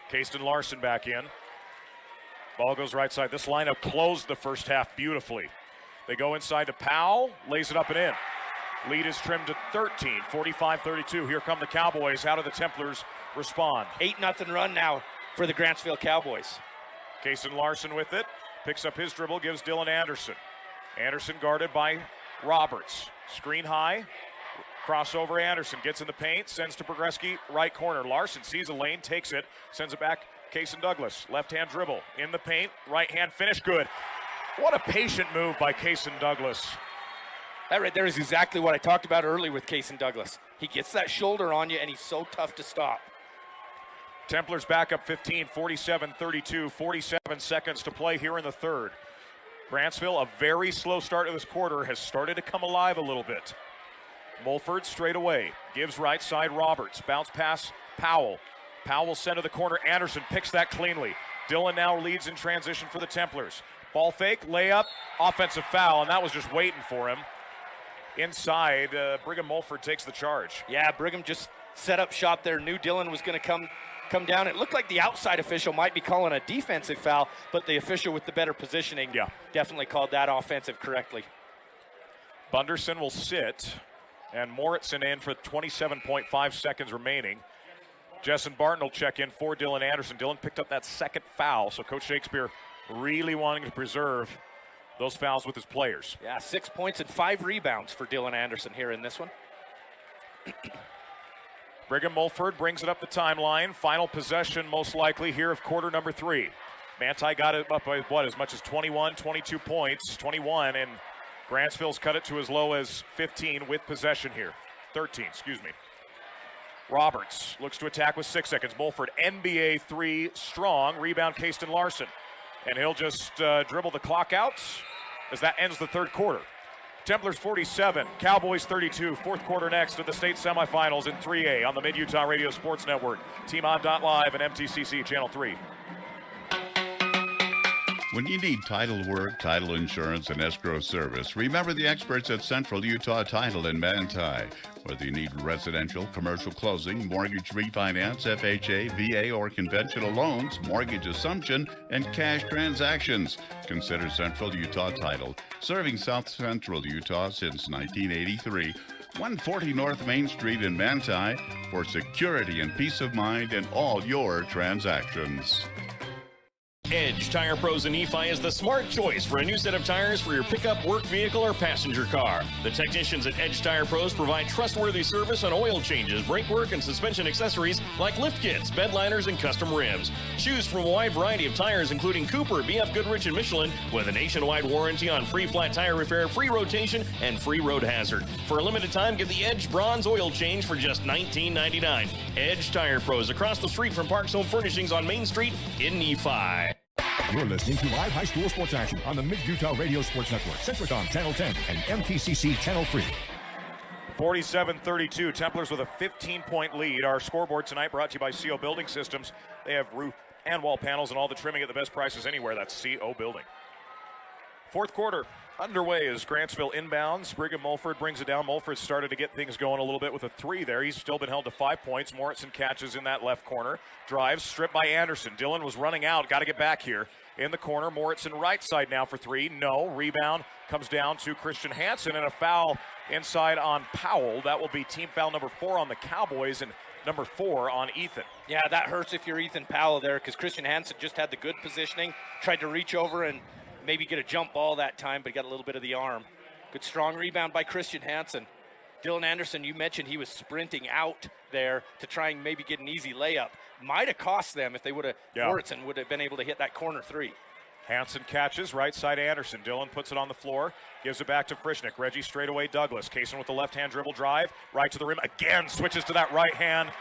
[SPEAKER 2] Kayston Larson back in. Ball goes right side. This lineup closed the first half beautifully. They go inside to Powell, lays it up and in. Lead is trimmed to 13, 45-32. Here come the Cowboys. How do the Templars respond?
[SPEAKER 3] 8-0 run now for the Grantsville Cowboys.
[SPEAKER 2] Kayston Larson with it. Picks up his dribble, gives Dylan Anderson. Anderson guarded by Roberts. Screen high. Crossover Anderson gets in the paint, sends to Progreski, right corner. Larson sees a lane, takes it, sends it back. Kaysen Douglas, left-hand dribble, in the paint, right-hand finish, good. What a patient move by Kaysen Douglas.
[SPEAKER 3] That right there is exactly what I talked about earlier with Kaysen Douglas. He gets that shoulder on you, and he's so tough to stop.
[SPEAKER 2] Templars back up 15, 47-32, 47 seconds to play here in the third. Grantsville, a very slow start to this quarter, has started to come alive a little bit. Mulford straight away, gives right side Roberts, bounce pass Powell. Powell center the corner, Anderson picks that cleanly. Dylan now leads in transition for the Templars. Ball fake, layup, offensive foul, and that was just waiting for him. Inside, Brigham Mulford takes the charge.
[SPEAKER 3] Yeah, Brigham just set up shop there, knew Dylan was going to come down. It looked like the outside official might be calling a defensive foul, but the official with the better positioning definitely called that offensive correctly.
[SPEAKER 2] Bunderson will sit. And Moritzen in for 27.5 seconds remaining. Jessen Barton will check in for Dylan Anderson. Dylan picked up that second foul, so Coach Shakespeare really wanting to preserve those fouls with his players.
[SPEAKER 3] Yeah, 6 points and 5 rebounds for Dylan Anderson here in this one.
[SPEAKER 2] Brigham Mulford brings it up the timeline. Final possession most likely here of quarter number 3. Manti got it up by, as much as 21, 22 points, 21, and Grantsville's cut it to as low as 15 with possession here. 13, excuse me. Roberts looks to attack with 6 seconds. Mulford, NBA 3 strong. Rebound, Kayston Larson. And he'll just dribble the clock out as that ends the third quarter. Templars 47, Cowboys 32. Fourth quarter next of the state semifinals in 3A on the Mid-Utah Radio Sports Network. Team on.live and MTCC Channel 3.
[SPEAKER 1] When you need title work, title insurance, and escrow service, remember the experts at Central Utah Title in Manti. Whether you need residential, commercial closing, mortgage refinance, FHA, VA, or conventional loans, mortgage assumption, and cash transactions, consider Central Utah Title. Serving South Central Utah since 1983. 140 North Main Street in Manti for security and peace of mind in all your transactions.
[SPEAKER 14] Edge Tire Pros in Nephi is the smart choice for a new set of tires for your pickup, work vehicle, or passenger car. The technicians at Edge Tire Pros provide trustworthy service on oil changes, brake work, and suspension accessories like lift kits, bed liners, and custom rims. Choose from a wide variety of tires including Cooper, BF Goodrich, and Michelin with a nationwide warranty on free flat tire repair, free rotation, and free road hazard. For a limited time, get the Edge Bronze oil change for just $19.99. Edge Tire Pros across the street from Parks Home Furnishings on Main Street in Nephi.
[SPEAKER 7] You're listening to live high school sports action on the Mid-Utah Radio Sports Network, Centricom Channel 10 and MTCC Channel 3.
[SPEAKER 2] 47-32, Templars with a 15-point lead. Our scoreboard tonight brought to you by CO Building Systems. They have roof and wall panels and all the trimming at the best prices anywhere. That's CO Building. Fourth quarter underway as Grantsville inbounds. Brigham Mulford brings it down. Mulford started to get things going a little bit with a three there. He's still been held to 5 points. Moritzen catches in that left corner. Drives, stripped by Anderson. Dillon was running out. Got to get back here. In the corner, Moritzen right side now for three. No. Rebound comes down to Christian Hansen, and a foul inside on Powell. That will be team foul number 4 on the Cowboys and number 4 on Ethan.
[SPEAKER 3] Yeah, that hurts if you're Ethan Powell there because Christian Hansen just had the good positioning, tried to reach over and maybe get a jump ball that time, but got a little bit of the arm. Good strong rebound by Christian Hansen. Dylan Anderson, you mentioned he was sprinting out there to try and maybe get an easy layup. Might have cost them if they would have, Moritzen would have been able to hit that corner three.
[SPEAKER 2] Hansen catches, right side Anderson. Dillon puts it on the floor, gives it back to Frischnick. Reggie straight away Douglas. Kaysen with the left-hand dribble drive, right to the rim. Again, switches to that right hand.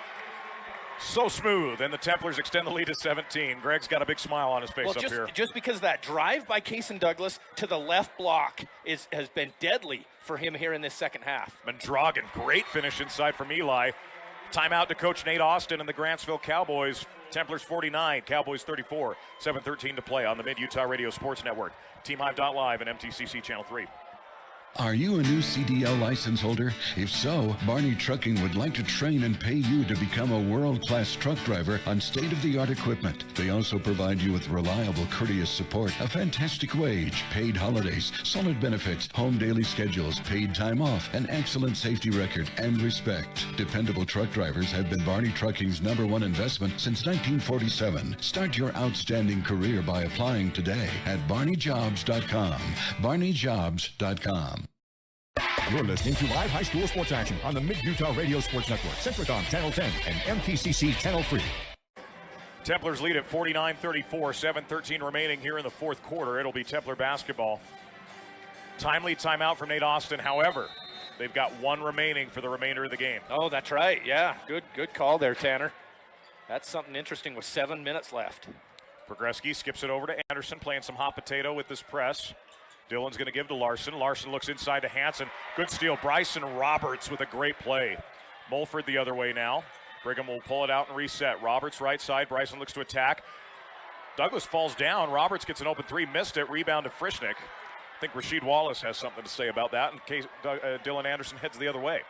[SPEAKER 2] So smooth, and the Templars extend the lead to 17. Greg's got a big smile on his face up here.
[SPEAKER 3] Just because that drive by Kaysen Douglas to the left block has been deadly for him here in this second half.
[SPEAKER 2] Mondragon, great finish inside from Eli. Timeout to Coach Nate Austin and the Grantsville Cowboys. Templars 49, Cowboys 34. 7:13 to play on the Mid-Utah Radio Sports Network. TeamHive.live and MTCC Channel 3.
[SPEAKER 4] Are you a new CDL license holder? If so, Barney Trucking would like to train and pay you to become a world-class truck driver on state-of-the-art equipment. They also provide you with reliable, courteous support, a fantastic wage, paid holidays, solid benefits, home daily schedules, paid time off, an excellent safety record, and respect. Dependable truck drivers have been Barney Trucking's #1 investment since 1947. Start your outstanding career by applying today at barneyjobs.com. barneyjobs.com.
[SPEAKER 7] You're listening to live high school sports action on the Mid-Utah Radio Sports Network, Centricom Channel 10 and MTCC Channel 3.
[SPEAKER 2] Templars lead at 49-34, 7:13 remaining here in the fourth quarter. It'll be Templar basketball. Timely timeout from Nate Austin. However, they've got one remaining for the remainder of the game.
[SPEAKER 3] Oh, that's right. Yeah, good call there, Tanner. That's something interesting with 7 minutes left.
[SPEAKER 2] Progreski skips it over to Anderson, playing some hot potato with this press. Dillon's going to give to Larson. Larson looks inside to Hansen. Good steal. Bryson Roberts with a great play. Mulford the other way now. Brigham will pull it out and reset. Roberts right side. Bryson looks to attack. Douglas falls down. Roberts gets an open three. Missed it. Rebound to Frischnick. I think Rasheed Wallace has something to say about that in case Dylan Anderson heads the other way.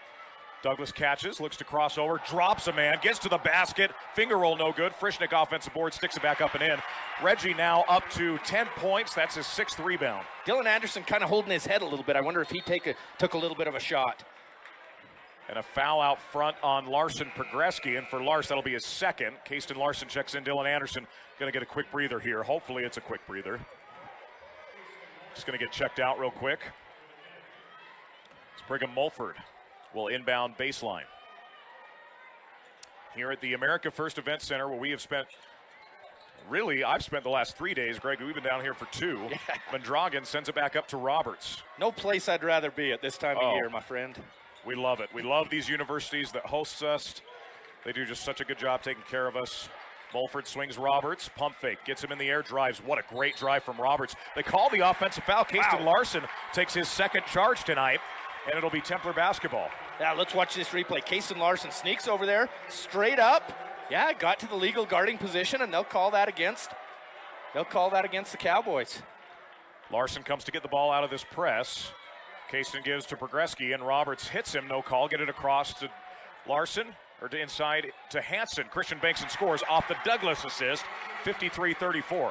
[SPEAKER 2] Douglas catches, looks to cross over, drops a man, gets to the basket, finger roll no good. Frischnick offensive board, sticks it back up and in. Reggie now up to 10 points. That's his 6th rebound.
[SPEAKER 3] Dylan Anderson kind of holding his head a little bit. I wonder if he took a little bit of a shot.
[SPEAKER 2] And a foul out front on Larson Progreski. And for Lars, that'll be his 2nd. Kayston Larson checks in. Dylan Anderson going to get a quick breather here. Hopefully it's a quick breather. Just going to get checked out real quick. It's Brigham Mulford will inbound baseline. Here at the America First Event Center, where we have spent, I've spent the last 3 days, Greg, we've been down here for 2. Yeah. Mondragon sends it back up to Roberts.
[SPEAKER 3] No place I'd rather be at this time of year, my friend.
[SPEAKER 2] We love it. We love these universities that host us. They do just such a good job taking care of us. Mulford swings Roberts, pump fake, gets him in the air, drives. What a great drive from Roberts. They call the offensive foul. Kayston Larson takes his 2nd charge tonight. And it'll be Templar basketball.
[SPEAKER 3] Yeah, let's watch this replay. Kayston Larson sneaks over there, straight up. Yeah, got to the legal guarding position, and they'll call that against the Cowboys.
[SPEAKER 2] Larson comes to get the ball out of this press. Kayston gives to Progreski, and Roberts hits him. No call. Get it across to Larson, or to inside to Hansen. Christian Bankson scores off the Douglas assist, 53-34.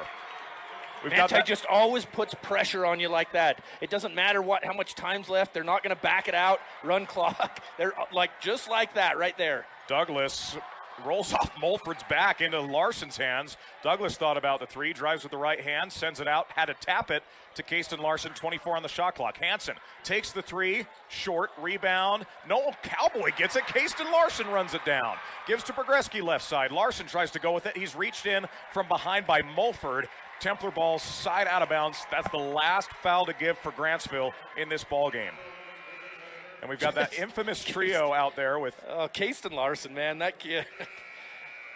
[SPEAKER 3] Manti just always puts pressure on you like that. It doesn't matter how much time's left. They're not going to back it out, run clock. They're just like that right there.
[SPEAKER 2] Douglas rolls off Mulford's back into Larson's hands. Douglas thought about the three, drives with the right hand, sends it out, had to tap it to Kasten Larson, 24 on the shot clock. Hansen takes the three, short, rebound. No, Cowboy gets it. Kasten Larson runs it down. Gives to Progreski left side. Larson tries to go with it. He's reached in from behind by Mulford. Templar ball side out of bounds. That's the last foul to give for Grantsville in this ball game. And we've got that infamous trio out there with
[SPEAKER 3] Kasten Larson, man, that kid.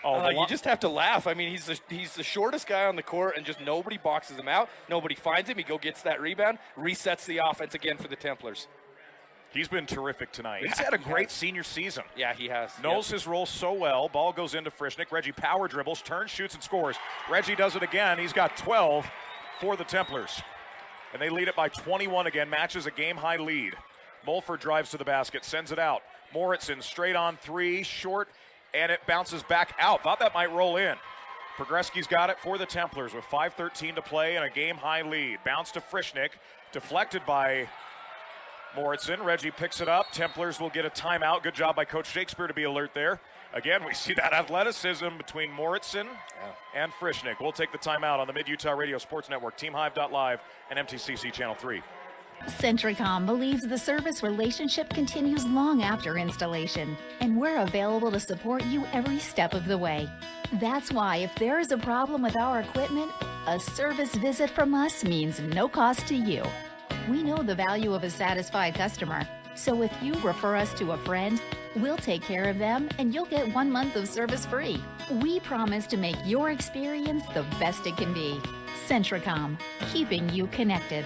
[SPEAKER 2] Oh,
[SPEAKER 3] you just have to laugh. I mean, he's the shortest guy on the court, and just nobody boxes him out. Nobody finds him. He gets that rebound, resets the offense again for the Templars.
[SPEAKER 2] He's been terrific tonight. He's had a great senior season.
[SPEAKER 3] Yeah, he has.
[SPEAKER 2] Knows his role so well. Ball goes into Frischnick. Reggie power dribbles, turns, shoots, and scores. Reggie does it again. He's got 12 for the Templars. And they lead it by 21 again, matches a game-high lead. Mulford drives to the basket, sends it out. Moritzen straight on three, short, and it bounces back out. Thought that might roll in. Progreski's got it for the Templars with 5:13 to play and a game-high lead. Bounce to Frischnick, deflected by Moritzen. Reggie picks it up. Templars will get a timeout. Good job by Coach Shakespeare to be alert there. Again, we see that athleticism between Moritzen and Frischnick. We'll take the timeout on the Mid-Utah Radio Sports Network, TeamHive.live, and MTCC Channel 3.
[SPEAKER 6] Centricom believes the service relationship continues long after installation, and we're available to support you every step of the way. That's why if there is a problem with our equipment, a service visit from us means no cost to you. We know the value of a satisfied customer, so if you refer us to a friend, we'll take care of them and you'll get 1 month of service free. We promise to make your experience the best it can be. Centricom, keeping you connected.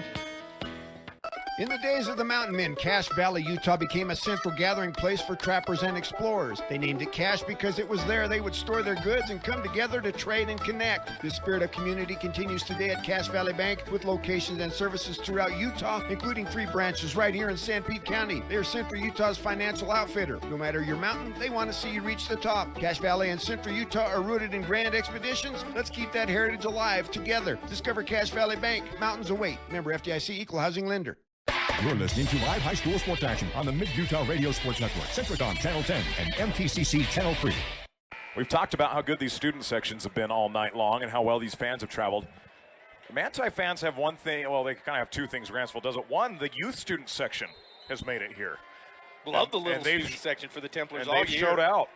[SPEAKER 8] In the days of the mountain men, Cache Valley, Utah became a central gathering place for trappers and explorers. They named it Cache because it was there they would store their goods and come together to trade and connect. This spirit of community continues today at Cache Valley Bank with locations and services throughout Utah, including 3 branches right here in San Pete County. They are Central Utah's financial outfitter. No matter your mountain, they want to see you reach the top. Cache Valley and Central Utah are rooted in grand expeditions. Let's keep that heritage alive together. Discover Cache Valley Bank. Mountains await. Member FDIC, Equal Housing Lender.
[SPEAKER 7] You're listening to live high school sports action on the Mid-Utah Radio Sports Network, Centricom Channel 10 and MTCC Channel 3.
[SPEAKER 2] We've talked about how good these student sections have been all night long and how well these fans have traveled. The Manti fans have one thing, well, they kind of have two things Grantsville does it. One, the youth student section has made it here.
[SPEAKER 3] Love the little student section for the Templars all year.
[SPEAKER 2] And they've showed out.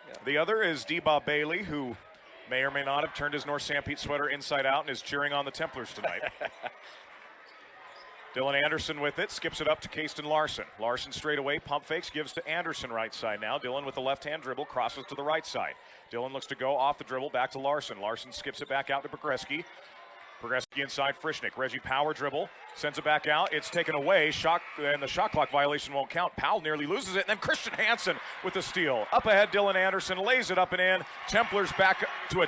[SPEAKER 2] Yeah. The other is D-Bob Bailey, who may or may not have turned his North San Pete sweater inside out and is cheering on the Templars tonight. Dylan Anderson with it, skips it up to Kasten Larson. Larson straight away, pump fakes, gives to Anderson right side now. Dylan with the left-hand dribble, crosses to the right side. Dylan looks to go off the dribble, back to Larson. Larson skips it back out to Progreski. Progreski inside Frischnick. Reggie power dribble, sends it back out. It's taken away, and the shot clock violation won't count. Powell nearly loses it, and then Christian Hansen with the steal. Up ahead, Dylan Anderson lays it up and in. Templars back to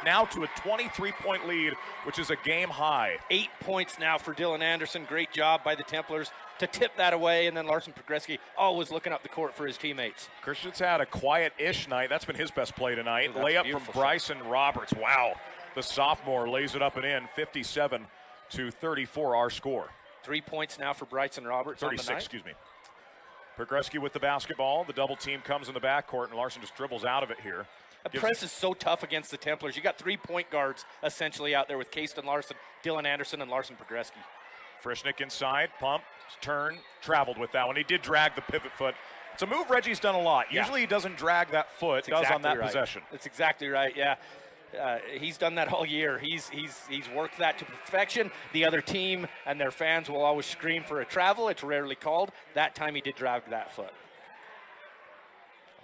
[SPEAKER 2] now to a 23-point lead, which is a game high.
[SPEAKER 3] 8 points now for Dylan Anderson. Great job by the Templars to tip that away, and then Larson Progreski always looking up the court for his teammates.
[SPEAKER 2] Christian's had a quiet-ish night. That's been his best play tonight.
[SPEAKER 3] Oh,
[SPEAKER 2] layup from Bryson Roberts. Wow. The sophomore lays it up and in, 57-34 our score.
[SPEAKER 3] 3 points now for Bryson Roberts.
[SPEAKER 2] 36, excuse me. Progreski with the basketball. The double team comes in the backcourt, and Larson just dribbles out of it here.
[SPEAKER 3] A press is so tough against the Templars. You got 3 point guards essentially out there with Kasten Larson, Dylan Anderson, and Larson Progreski.
[SPEAKER 2] Frischnick inside, pump, turn, traveled with that one. He did drag the pivot foot. It's a move Reggie's done a lot.
[SPEAKER 3] Yeah.
[SPEAKER 2] Usually he doesn't drag that foot, does on that possession.
[SPEAKER 3] That's exactly right, yeah. He's done that all year. He's worked that to perfection. The other team and their fans will always scream for a travel. It's rarely called. That time he did drag that foot.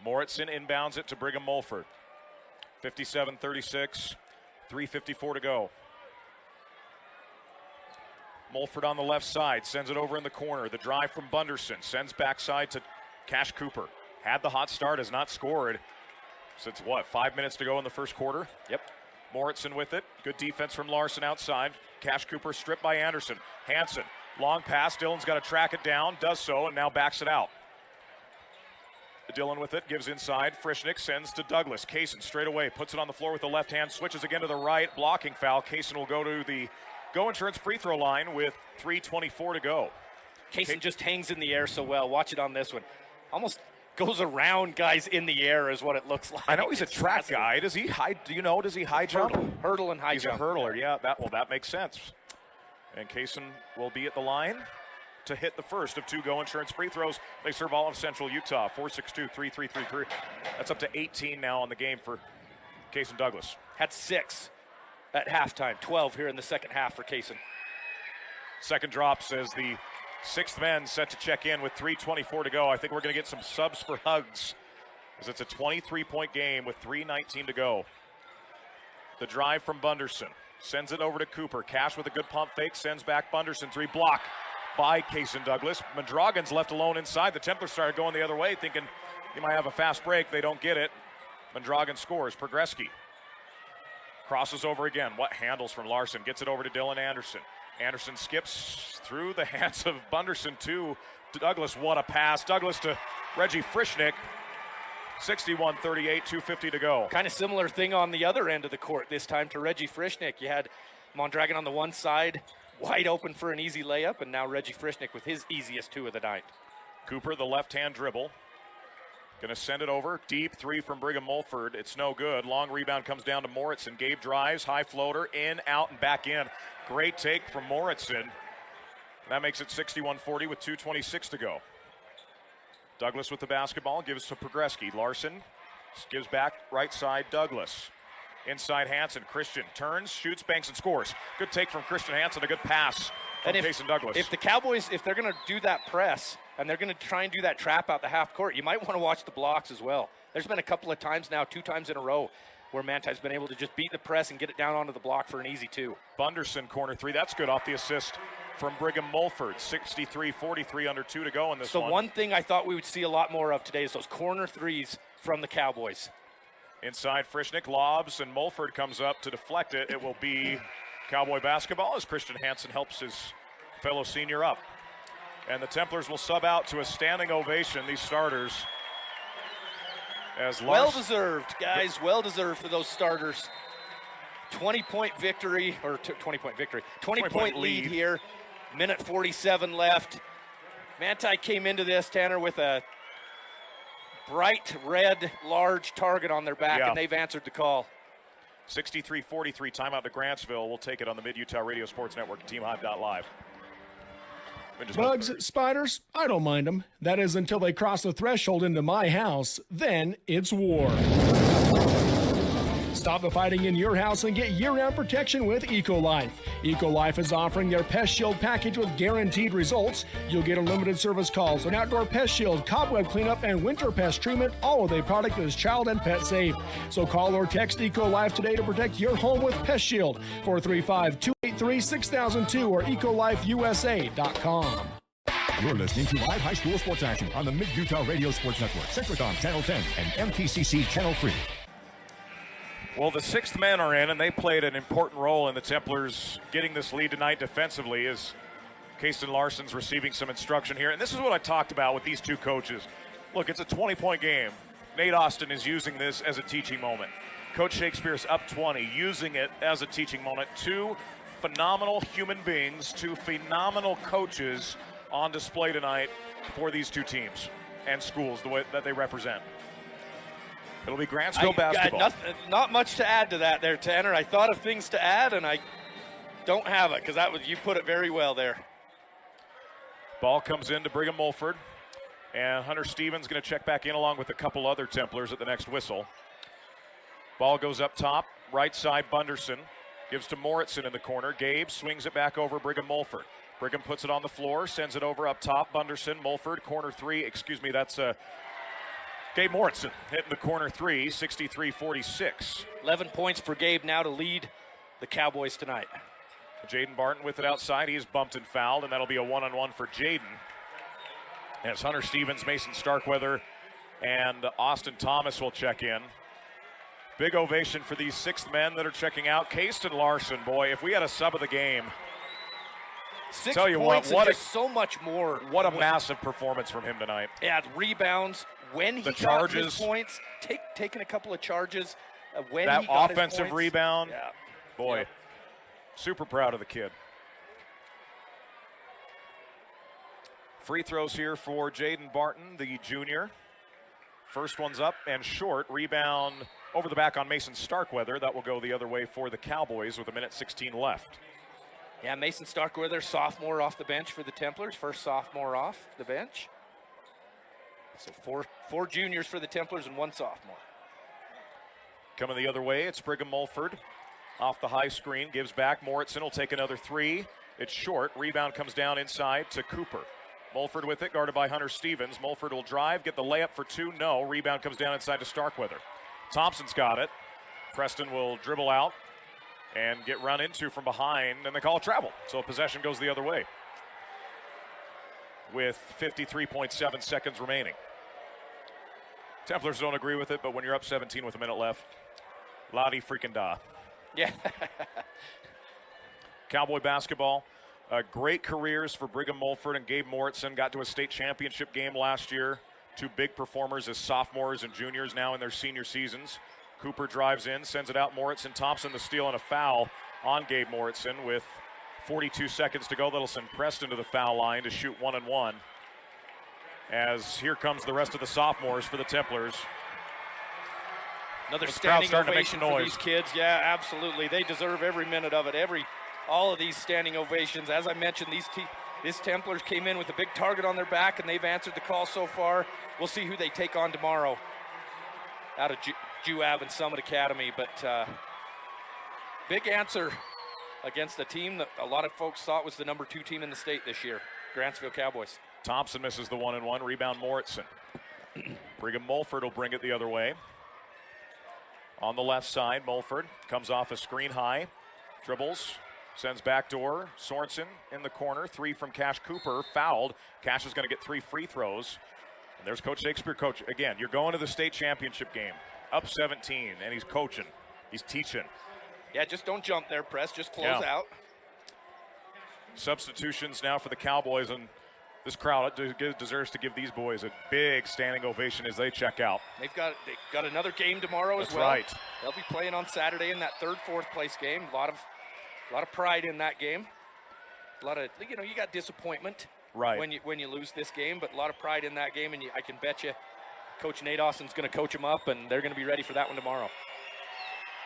[SPEAKER 2] Moritzen inbounds it to Brigham Mulford. 57-36, 3:54 to go. Mulford on the left side, sends it over in the corner. The drive from Bunderson, sends backside to Cash Cooper. Had the hot start, has not scored. Since 5 minutes to go in the first quarter?
[SPEAKER 3] Yep.
[SPEAKER 2] Moritzen with it. Good defense from Larson outside. Cash Cooper stripped by Anderson. Hansen, long pass. Dylan's got to track it down. Does so, and now backs it out. Dylan with it, gives inside. Frischnick sends to Douglas. Kaysen straight away, puts it on the floor with the left hand. Switches again to the right. Blocking foul. Kaysen will go to the Go Insurance free throw line with 3:24 to go.
[SPEAKER 3] Kaysen just hangs in the air so well. Watch it on this one. Almost goes around guys in the air is what it looks like.
[SPEAKER 2] I know he's a track guy. Does he high? Do you know? Does he high jump?
[SPEAKER 3] Hurdle and high jump.
[SPEAKER 2] He's a hurdler. Yeah. That makes sense. And Kaysen will be at the line to hit the first of 2 Go Insurance free throws. They serve all of Central Utah. 4-6-2-3-3-3-3. That's up to 18 now on the game for Kaysen Douglas.
[SPEAKER 3] Had 6 at halftime. 12 here in the second half for Kaysen.
[SPEAKER 2] Second drops as the 6th men set to check in with 3:24 to go. I think we're going to get some subs for Hugs as it's a 23-point game with 3:19 to go. The drive from Bunderson. Sends it over to Cooper. Cash with a good pump fake. Sends back Bunderson. 3 block by Kaysen Douglas. Mondragon's left alone inside. The Templars started going the other way, thinking he might have a fast break. They don't get it. Mondragon scores. Progreski crosses over again. What handles from Larson. Gets it over to Dylan Anderson. Anderson skips through the hands of Bunderson to Douglas. What a pass. Douglas to Reggie Frischnick. 61-38, 2:50 to go.
[SPEAKER 3] Kind of similar thing on the other end of the court this time to Reggie Frischnick. You had Mondragon on the one side, wide open for an easy layup, and now Reggie Frischnick with his easiest 2 of the night.
[SPEAKER 2] Cooper, the left-hand dribble. Going to send it over. Deep 3 from Brigham Mulford. It's no good. Long rebound comes down to Moritzen. Gabe drives, high floater, in, out, and back in. Great take from Moritzen. That makes it 61-40 with 2:26 to go. Douglas with the basketball, gives to Progreski. Larson gives back right side, Douglas. Inside Hansen. Christian turns, shoots, banks, and scores. Good take from Christian Hansen. A good pass from Kaysen Douglas.
[SPEAKER 3] If the Cowboys, if they're going to do that press and they're going to try and do that trap out the half court, you might want to watch the blocks as well. There's been a couple of times now, 2 times in a row, where Manti's been able to just beat the press and get it down onto the block for an easy 2.
[SPEAKER 2] Bunderson, corner 3. That's good off the assist from Brigham Mulford. 63-43, under 2 to go in this one.
[SPEAKER 3] So one thing I thought we would see a lot more of today is those corner 3s from the Cowboys.
[SPEAKER 2] Inside, Frischnick lobs, and Mulford comes up to deflect it. It will be Cowboy basketball as Christian Hansen helps his fellow senior up. And the Templars will sub out to a standing ovation, these starters. As
[SPEAKER 3] well-deserved, guys, well-deserved for those starters. 20-point victory, or 20-point victory, 20-point lead here. Minute 47 left. Manti came into this, Tanner, with a bright red, large target on their back, and they've answered the call.
[SPEAKER 2] 63-43, timeout to Grantsville. We'll take it on the Mid-Utah Radio Sports Network, TeamHive.live.
[SPEAKER 9] Bugs, spiders, I don't mind them. That is until they cross the threshold into my house. Then it's war. Stop the fighting in your house and get year-round protection with EcoLife. EcoLife is offering their Pest Shield package with guaranteed results. You'll get unlimited service calls, an outdoor pest shield, cobweb cleanup, and winter pest treatment, all with a product that is child and pet safe. So call or text EcoLife today to protect your home with Pest Shield. 435-283-6002 or ecolifeusa.com.
[SPEAKER 7] You're listening to live high school sports action on the Mid-Utah Radio Sports Network, Centricom Channel 10, and MTCC Channel 3.
[SPEAKER 2] Well, the 6th men are in, and they played an important role in the Templars getting this lead tonight defensively as Kaysen Larson's receiving some instruction here. And this is what I talked about with these 2 coaches. Look, it's a 20-point game. Nate Austin is using this as a teaching moment. Coach Shakespeare's up 20, using it as a teaching moment. 2 phenomenal human beings, 2 phenomenal coaches on display tonight for these 2 teams and schools, the way that they represent. It'll be Grantsville basketball.
[SPEAKER 3] Not much to add to that there, Tanner. I thought of things to add, and I don't have it because you put it very well there.
[SPEAKER 2] Ball comes into Brigham Mulford, and Hunter Stevens going to check back in along with a couple other Templars at the next whistle. Ball goes up top, right side Bunderson. Gives to Moritzen in the corner. Gabe swings it back over Brigham Mulford. Brigham puts it on the floor, sends it over up top. Bunderson, Mulford, corner 3. That's Gabe Moritzen hitting the corner 3, 63-46.
[SPEAKER 3] 11 points for Gabe now to lead the Cowboys tonight.
[SPEAKER 2] Jaden Barton with it outside. He is bumped and fouled, and that'll be a one-on-one for Jaden. As Hunter Stevens, Mason Starkweather, and Austin Thomas will check in. Big ovation for these 6th men that are checking out. Kaysen Larson, boy, if we had a sub of the game,
[SPEAKER 3] 6
[SPEAKER 2] tell you
[SPEAKER 3] points
[SPEAKER 2] what
[SPEAKER 3] and just so much more.
[SPEAKER 2] What a massive performance from him tonight.
[SPEAKER 3] Yeah, rebounds. When he got his points, taking a couple of charges. When
[SPEAKER 2] that
[SPEAKER 3] he got
[SPEAKER 2] offensive
[SPEAKER 3] his points,
[SPEAKER 2] rebound, boy, super proud of the kid. Free throws here for Jaden Barton, the junior. First one's up and short. Rebound over the back on Mason Starkweather. That will go the other way for the Cowboys with 1:16 left.
[SPEAKER 3] Yeah, Mason Starkweather, sophomore off the bench for the Templars. First sophomore off the bench. So four juniors for the Templars and one sophomore.
[SPEAKER 2] Coming the other way, it's Brigham Mulford. Off the high screen, gives back. Moritzen will take another three. It's short. Rebound comes down inside to Cooper. Mulford with it, guarded by Hunter Stevens. Mulford will drive, get the layup for two. No. Rebound comes down inside to Starkweather. Thompson's got it. Preston will dribble out and get run into from behind, and they call travel. So possession goes the other way with 53.7 seconds remaining. Templars don't agree with it, but when you're up 17 with a minute left, la-di freaking da.
[SPEAKER 3] Yeah.
[SPEAKER 2] Cowboy basketball, great careers for Brigham Mulford and Gabe Moritzen. Got to a state championship game last year. Two big performers as sophomores and juniors now in their senior seasons. Cooper drives in, sends it out. Moritzen, Thompson the steal and a foul on Gabe Moritzen with 42 seconds to go. That'll send Preston to the foul line to shoot 1-1. As here comes the rest of the sophomores for the Templars.
[SPEAKER 3] Another standing ovation for these kids. Yeah, absolutely. They deserve every minute of it. All of these standing ovations. As I mentioned, these Templars came in with a big target on their back, and they've answered the call so far. We'll see who they take on tomorrow out of JUAB and Summit Academy. But big answer against a team that a lot of folks thought was the number 2 team in the state this year, Grantsville Cowboys.
[SPEAKER 2] Thompson misses the 1-1. Rebound Moritzen. Brigham Mulford will bring it the other way. On the left side, Mulford comes off a screen high. Dribbles. Sends backdoor. Sorensen in the corner. 3 from Cash Cooper. Fouled. Cash is going to get 3 free throws. And there's Coach Shakespeare. Coach, again, you're going to the state championship game. Up 17, and he's coaching. He's teaching.
[SPEAKER 3] Yeah, just don't jump there, Press. Just close out.
[SPEAKER 2] Substitutions now for the Cowboys, and this crowd deserves to give these boys a big standing ovation as they check out.
[SPEAKER 3] They've got another game tomorrow as well.
[SPEAKER 2] That's right.
[SPEAKER 3] They'll be playing on Saturday in that 3rd, 4th place game. A lot of pride in that game. A lot of, you got disappointment when you lose this game, but a lot of pride in that game, and I can bet you Coach Nate Austin's going to coach them up, and they're going to be ready for that one tomorrow.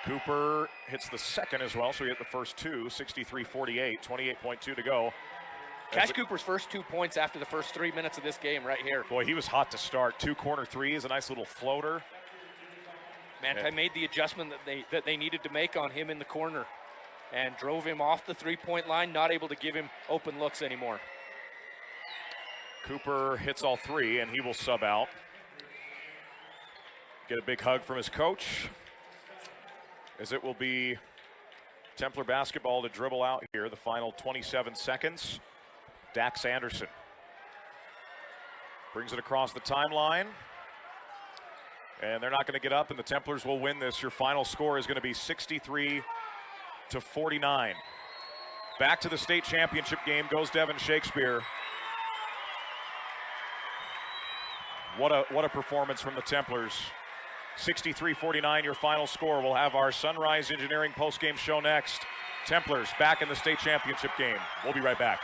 [SPEAKER 2] Cooper hits the second as well, so he hit the first 2, 63-48, 28.2 to go.
[SPEAKER 3] Cash Cooper's first 2 points after the first 3 minutes of this game right here.
[SPEAKER 2] Boy, he was hot to start. 2 corner threes, a nice little floater.
[SPEAKER 3] Manti made the adjustment that they needed to make on him in the corner and drove him off the 3-point line, not able to give him open looks anymore.
[SPEAKER 2] Cooper hits all 3, and he will sub out. Get a big hug from his coach, as it will be Templar basketball to dribble out here. The final 27 seconds. Dax Anderson brings it across the timeline, and they're not going to get up, and the Templars will win this. Your final score is going to be 63-49. Back to the state championship game goes Devin Shakespeare. What a performance from the Templars. 63-49, your final score. We'll have our Sunrise Engineering postgame show next. Templars back in the state championship game. We'll be right back.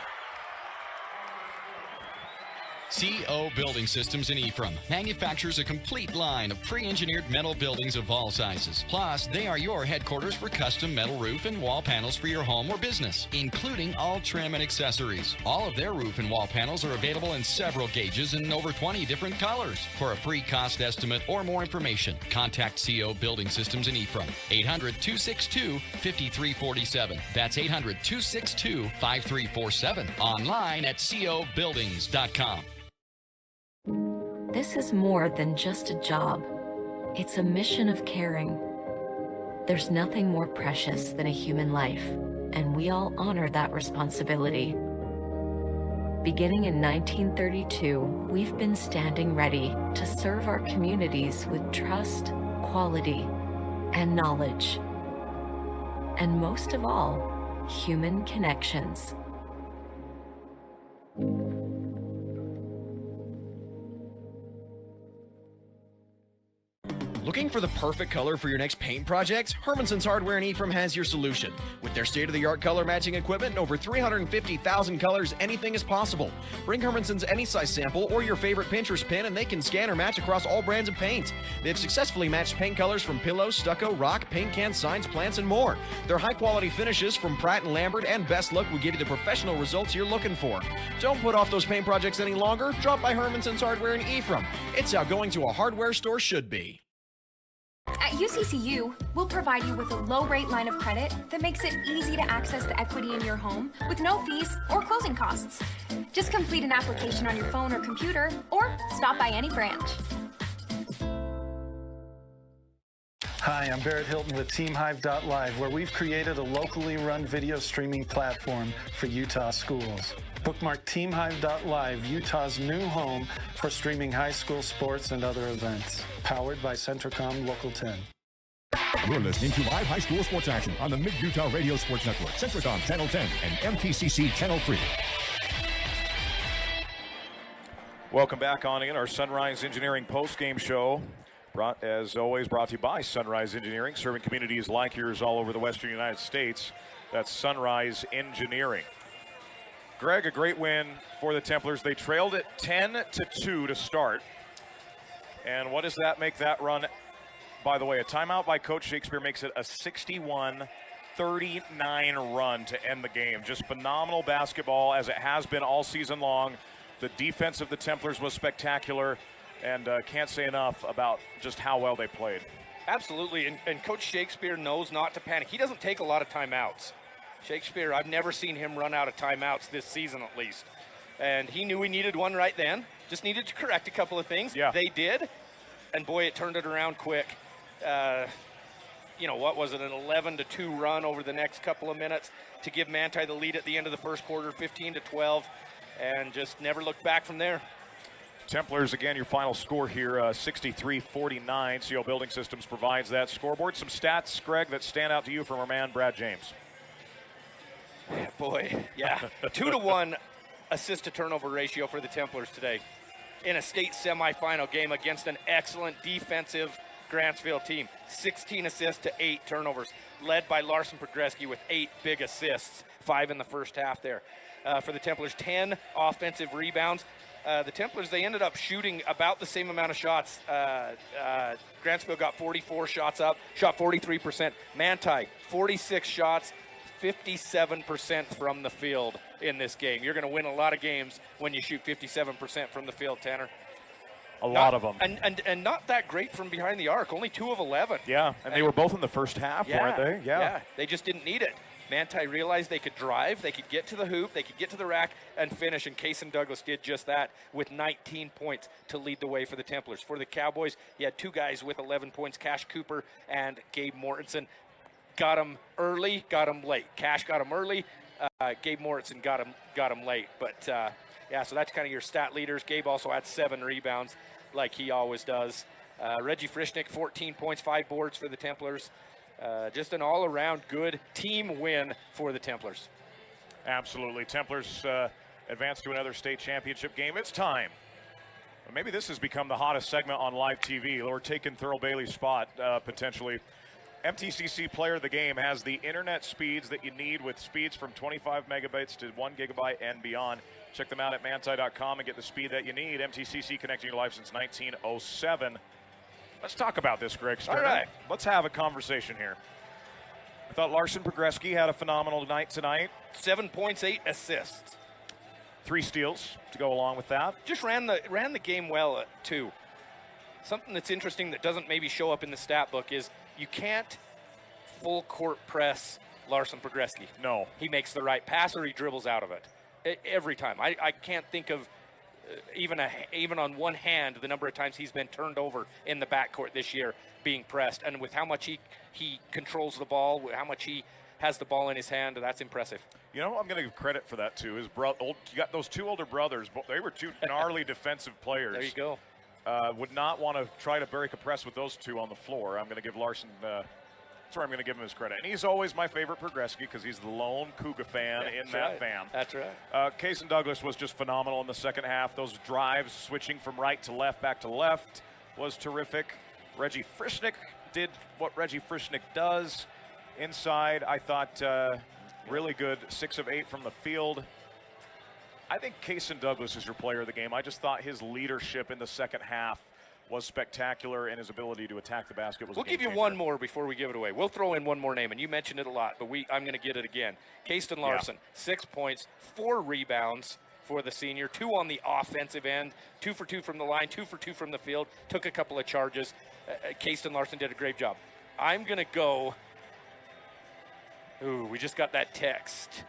[SPEAKER 10] CO Building Systems in Ephraim manufactures a complete line of pre-engineered metal buildings of all sizes. Plus, they are your headquarters for custom metal roof and wall panels for your home or business, including all trim and accessories. All of their roof and wall panels are available in several gauges and over 20 different colors. For a free cost estimate or more information, contact CO Building Systems in Ephraim. 800-262-5347. That's 800-262-5347. Online at cobuildings.com.
[SPEAKER 11] This is more than just a job. It's a mission of caring. There's nothing more precious than a human life, and we all honor that responsibility. Beginning in 1932, we've been standing ready to serve our communities with trust, quality, and knowledge. And most of all, human connections.
[SPEAKER 5] Looking for the perfect color for your next paint project? Hermanson's Hardware in Ephraim has your solution. With their state-of-the-art color matching equipment and over 350,000 colors, anything is possible. Bring Hermanson's any size sample or your favorite Pinterest pin and they can scan or match across all brands of paint. They've successfully matched paint colors from pillows, stucco, rock, paint cans, signs, plants, and more. Their high-quality finishes from Pratt & Lambert and Best Look will give you the professional results you're looking for. Don't put off those paint projects any longer. Drop by Hermanson's Hardware in Ephraim. It's how going to a hardware store should be.
[SPEAKER 12] At UCCU, we'll provide you with a low-rate line of credit that makes it easy to access the equity in your home with no fees or closing costs. Just complete an application on your phone or computer, or stop by any branch.
[SPEAKER 23] Hi, I'm Barrett Hilton with TeamHive.live, where we've created a locally run video streaming platform for Utah schools. Bookmark TeamHive.live, Utah's new home for streaming high school sports and other events. Powered by Centricom Local 10.
[SPEAKER 7] You're listening to live high school sports action on the Mid-Utah Radio Sports Network, Centricom Channel 10 and MTCC Channel 3.
[SPEAKER 2] Welcome back on in our Sunrise Engineering post-game show. As always, brought to you by Sunrise Engineering, serving communities like yours all over the western United States. That's Sunrise Engineering. Greg, a great win for the Templars. They trailed it 10-2 to start. And what does that make that run? By the way, a timeout by Coach Shakespeare makes it a 61-39 run to end the game. Just phenomenal basketball, as it has been all season long. The defense of the Templars was spectacular, and can't say enough about just how well they played.
[SPEAKER 3] Absolutely, and Coach Shakespeare knows not to panic. He doesn't take a lot of timeouts. Shakespeare, I've never seen him run out of timeouts this season at least. And he knew he needed one right then. Just needed to correct a couple of things.
[SPEAKER 2] Yeah.
[SPEAKER 3] They did, and boy, it turned it around quick. What was it, an 11-2 run over the next couple of minutes to give Manti the lead at the end of the first quarter, 15-12, and just never looked back from there.
[SPEAKER 2] Templars, again, your final score here, 63-49. CO Building Systems provides that scoreboard. Some stats, Greg, that stand out to you from our man, Brad James.
[SPEAKER 3] Boy, yeah. 2-to-1 assist-to-turnover ratio for the Templars today in a state semifinal game against an excellent defensive Grantsville team. 16 assists to 8 turnovers, led by Larson Pogreski with 8 big assists, 5 in the first half there. For the Templars, 10 offensive rebounds. The Templars, they ended up shooting about the same amount of shots. Grantsville got 44 shots up, shot 43%. Manti, 46 shots, 57% from the field in this game. You're going to win a lot of games when you shoot 57% from the field, Tanner.
[SPEAKER 2] A lot of them.
[SPEAKER 3] And not that great from behind the arc, only 2 of 11.
[SPEAKER 2] Yeah, and they were both in the first half, weren't they?
[SPEAKER 3] Yeah, they just didn't need it. Manti realized they could drive, they could get to the hoop, they could get to the rack and finish, and Cason Douglas did just that with 19 points to lead the way for the Templars. For the Cowboys, he had 2 guys with 11 points, Cash Cooper and Gabe Mortensen. Got him early, got him late. Cash got him early, Gabe Mortensen got him late. But, so that's kind of your stat leaders. Gabe also had 7 rebounds like he always does. Reggie Frischnick, 14 points, 5 boards for the Templars. Just an all-around good team win for the Templars.
[SPEAKER 2] Absolutely. Templars advance to another state championship game. It's time. Maybe this has become the hottest segment on live TV. We're taking Thurl Bailey's spot, potentially. MTCC Player of the Game has the internet speeds that you need, with speeds from 25 megabytes to 1 gigabyte and beyond. Check them out at manti.com and get the speed that you need. MTCC, connecting your life since 1907. Let's talk about this, Greg Stern.
[SPEAKER 3] All right.
[SPEAKER 2] Let's have a conversation here. I thought Larson Pogreski had a phenomenal night tonight.
[SPEAKER 3] 7 points, 8 assists.
[SPEAKER 2] 3 steals to go along with that.
[SPEAKER 3] Just ran the game well, too. Something that's interesting that doesn't maybe show up in the stat book is you can't full court press Larson Pogreski.
[SPEAKER 2] No.
[SPEAKER 3] He makes the right pass or he dribbles out of it. Every time. I can't think of even on one hand the number of times he's been turned over in the backcourt this year being pressed. And with how much he controls the ball, with how much he has the ball in his hand, that's impressive.
[SPEAKER 2] You know, I'm going to give credit for that, too. You got those 2 older brothers. They were 2 gnarly defensive players.
[SPEAKER 3] There you go.
[SPEAKER 2] Would not want to try to break a press with those 2 on the floor. I'm going to give Larson that's where I'm going to give him his credit. And he's always my favorite Pogreski because he's the lone Cougar fan in that fam.
[SPEAKER 3] That's right.
[SPEAKER 2] Cason Douglas was just phenomenal in the second half. Those drives, switching from right to left, back to left, was terrific. Reggie Frischnick did what Reggie Frischnick does. Inside, I thought really good, 6 of 8 from the field. I think Kaysen Douglas is your player of the game. I just thought his leadership in the second half was spectacular, and his ability to attack the basket was.
[SPEAKER 3] We'll give you one more before we give it away. We'll throw in one more name, and you mentioned it a lot, but I'm going to get it again. Kayston Larson, 6 points, 4 rebounds for the senior, 2 on the offensive end, 2 for 2 from the line, 2 for 2 from the field, took a couple of charges. Kayston Larson did a great job. I'm going to go. Ooh, we just got that text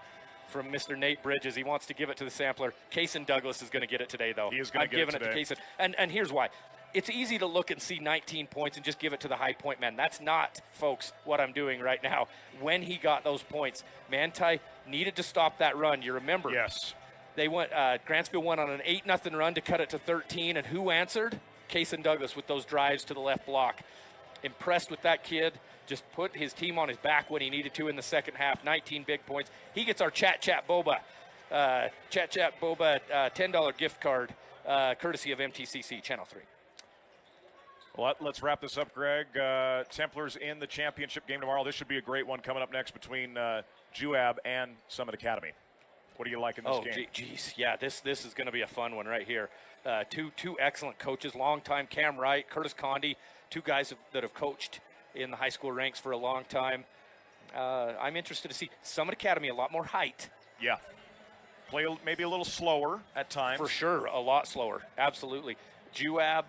[SPEAKER 3] from Mr. Nate Bridges. He wants to give it to the sampler. Kaysen Douglas is going to get it today, though.
[SPEAKER 2] He is going to
[SPEAKER 3] give it to Kaysen. And here's why. It's easy to look and see 19 points and just give it to the high point man. That's not, folks, what I'm doing right now. When he got those points, Manti needed to stop that run. You remember?
[SPEAKER 2] Yes.
[SPEAKER 3] They went. Grantsville went on an 8-0 run to cut it to 13, and who answered? Kaysen Douglas with those drives to the left block. Impressed with that kid. Just put his team on his back when he needed to in the second half. 19 big points. He gets our Chat Boba $10 gift card, courtesy of MTCC Channel 3.
[SPEAKER 2] Well, let's wrap this up, Greg. Templars in the championship game tomorrow. This should be a great one coming up next between Juab and Summit Academy. What do you like in this game?
[SPEAKER 3] Geez. Yeah, this is going to be a fun one right here. Two excellent coaches, longtime Cam Wright, Curtis Condi, 2 guys that have coached in the high school ranks for a long time. I'm interested to see Summit Academy, a lot more height.
[SPEAKER 2] Yeah. Play maybe a little slower at times.
[SPEAKER 3] For sure, a lot slower. Absolutely. Juab,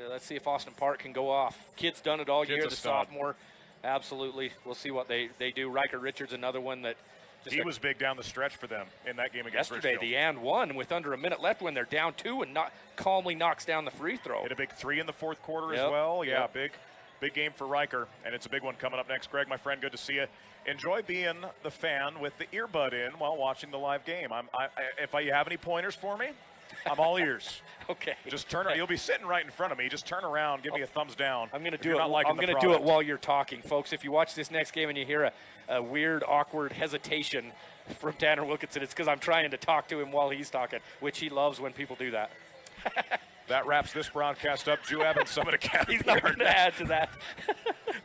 [SPEAKER 3] let's see if Austin Park can go off. Kid's done it all year, the sophomore. Absolutely. We'll see what they do. Riker Richards, another one that
[SPEAKER 2] he was big down the stretch for them in that game against
[SPEAKER 3] yesterday. The and one with under a minute left when they're down 2 and calmly knocks down the free throw.
[SPEAKER 2] Hit a big 3 in the fourth quarter as well. Yeah, big game for Riker, and it's a big one coming up next. Greg, my friend, good to see you. Enjoy being the fan with the earbud in while watching the live game. If you have any pointers for me, I'm all ears.
[SPEAKER 3] Okay.
[SPEAKER 2] Just turn around. You'll be sitting right in front of me. Just turn around, give me a thumbs down.
[SPEAKER 3] I'm going to do it. I'm going to do it while you're talking, folks. If you watch this next game and you hear a weird, awkward hesitation from Tanner Wilkinson, it's because I'm trying to talk to him while he's talking, which he loves when people do that.
[SPEAKER 2] That wraps this broadcast up. Juab and Summit Academy.
[SPEAKER 3] He's not going to add to that.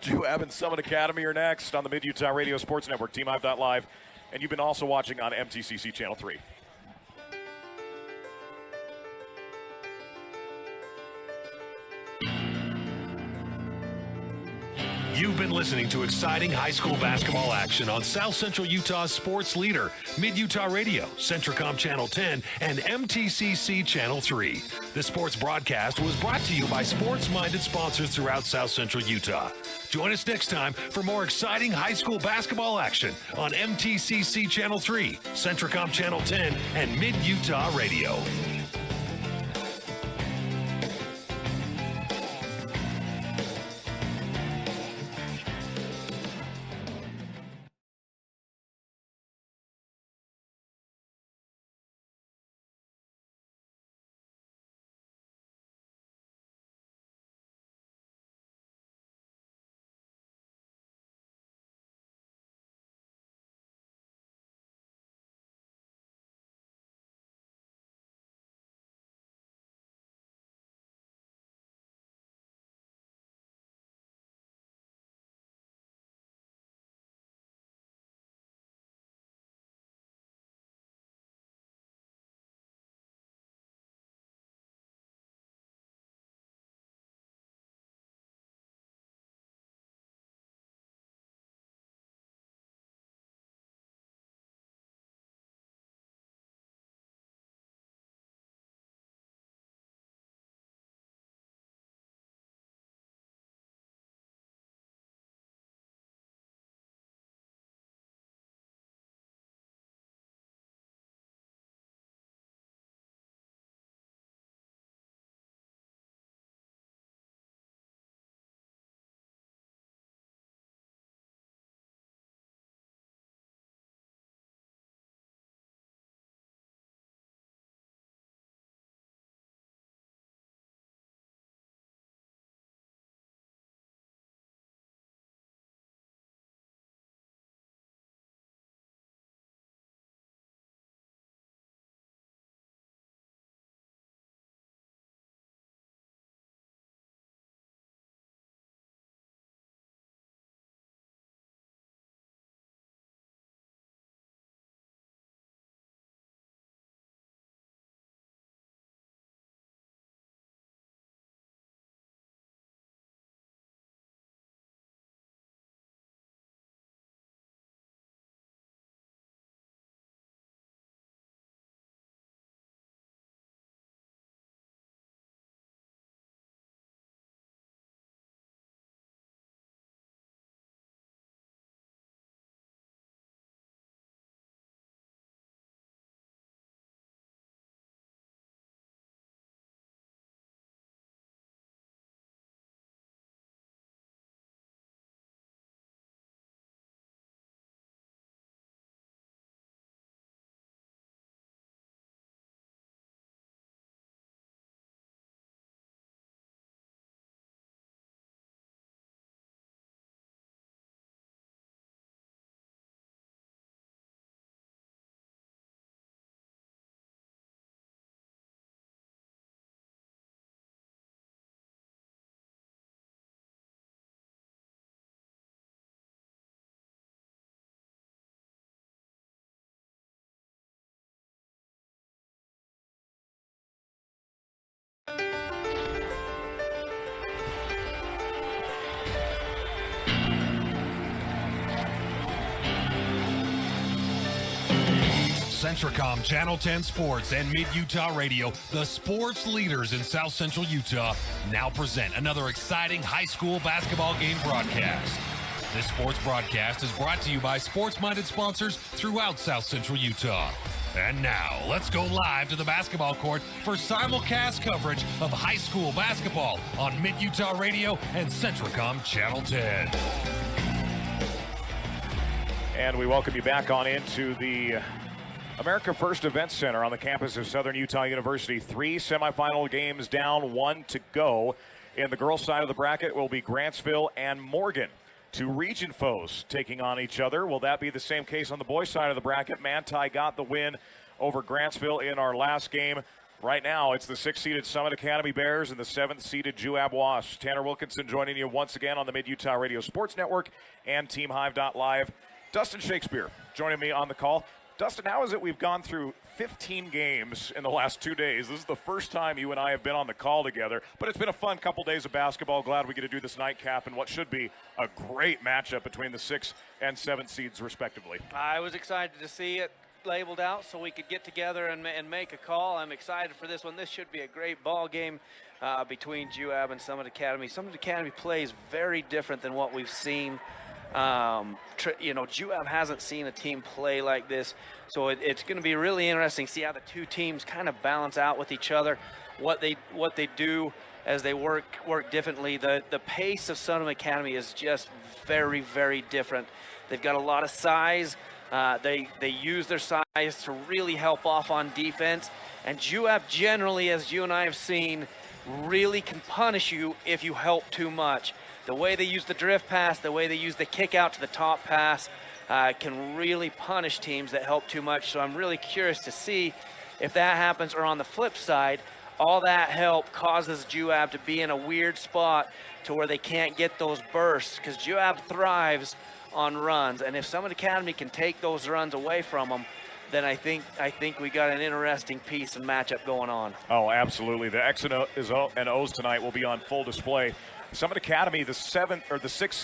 [SPEAKER 2] Juab and Summit Academy are next on the Mid-Utah Radio Sports Network, TeamHive.live. And you've been also watching on MTCC Channel 3.
[SPEAKER 13] You've been listening to exciting high school basketball action on South Central Utah's sports leader, Mid-Utah Radio, Centricom Channel 10, and MTCC Channel 3. This sports broadcast was brought to you by sports-minded sponsors throughout South Central Utah. Join us next time for more exciting high school basketball action on MTCC Channel 3, Centricom Channel 10, and Mid-Utah Radio. Centricom Channel 10 Sports and Mid-Utah Radio, the sports leaders in South Central Utah, now present another exciting high school basketball game broadcast. This sports broadcast is brought to you by sports-minded sponsors throughout South Central Utah. And now, let's go live to the basketball court for simulcast coverage of high school basketball on Mid-Utah Radio and Centricom Channel 10.
[SPEAKER 2] And we welcome you back on into the America First Event Center on the campus of Southern Utah University. 3 semifinal games down, 1 to go. In the girls' side of the bracket will be Grantsville and Morgan. 2 region foes taking on each other. Will that be the same case on the boys' side of the bracket? Manti got the win over Grantsville in our last game. Right now, it's the 6th-seeded Summit Academy Bears and the 7th-seeded Juab Wasps. Tanner Wilkinson joining you once again on the Mid-Utah Radio Sports Network and TeamHive.live. Dustin Shakespeare joining me on the call. Dustin, how is it we've gone through 15 games in the last 2 days? This is the first time you and I have been on the call together, but it's been a fun couple days of basketball. Glad we get to do this nightcap and what should be a great matchup between the 6th and 7th seeds, respectively.
[SPEAKER 15] I was excited to see it labeled out so we could get together and make a call. I'm excited for this one. This should be a great ball game between Juab and Summit Academy. Summit Academy plays very different than what we've seen. Juab hasn't seen a team play like this, so it's going to be really interesting to see how the two teams kind of balance out with each other, what they do as they work differently. The pace of Summit Academy is just very, very different. They've got a lot of size. They use their size to really help off on defense, and Juab generally, as you and I have seen, really can punish you if you help too much. The way they use the drift pass, the way they use the kick out to the top pass can really punish teams that help too much. So I'm really curious to see if that happens, or on the flip side, all that help causes Juab to be in a weird spot to where they can't get those bursts, because Juab thrives on runs. And if Summit Academy can take those runs away from them, then I think we got an interesting piece and matchup going on.
[SPEAKER 2] Oh, absolutely. The X's and O's tonight will be on full display. Summit Academy, the 6th seed.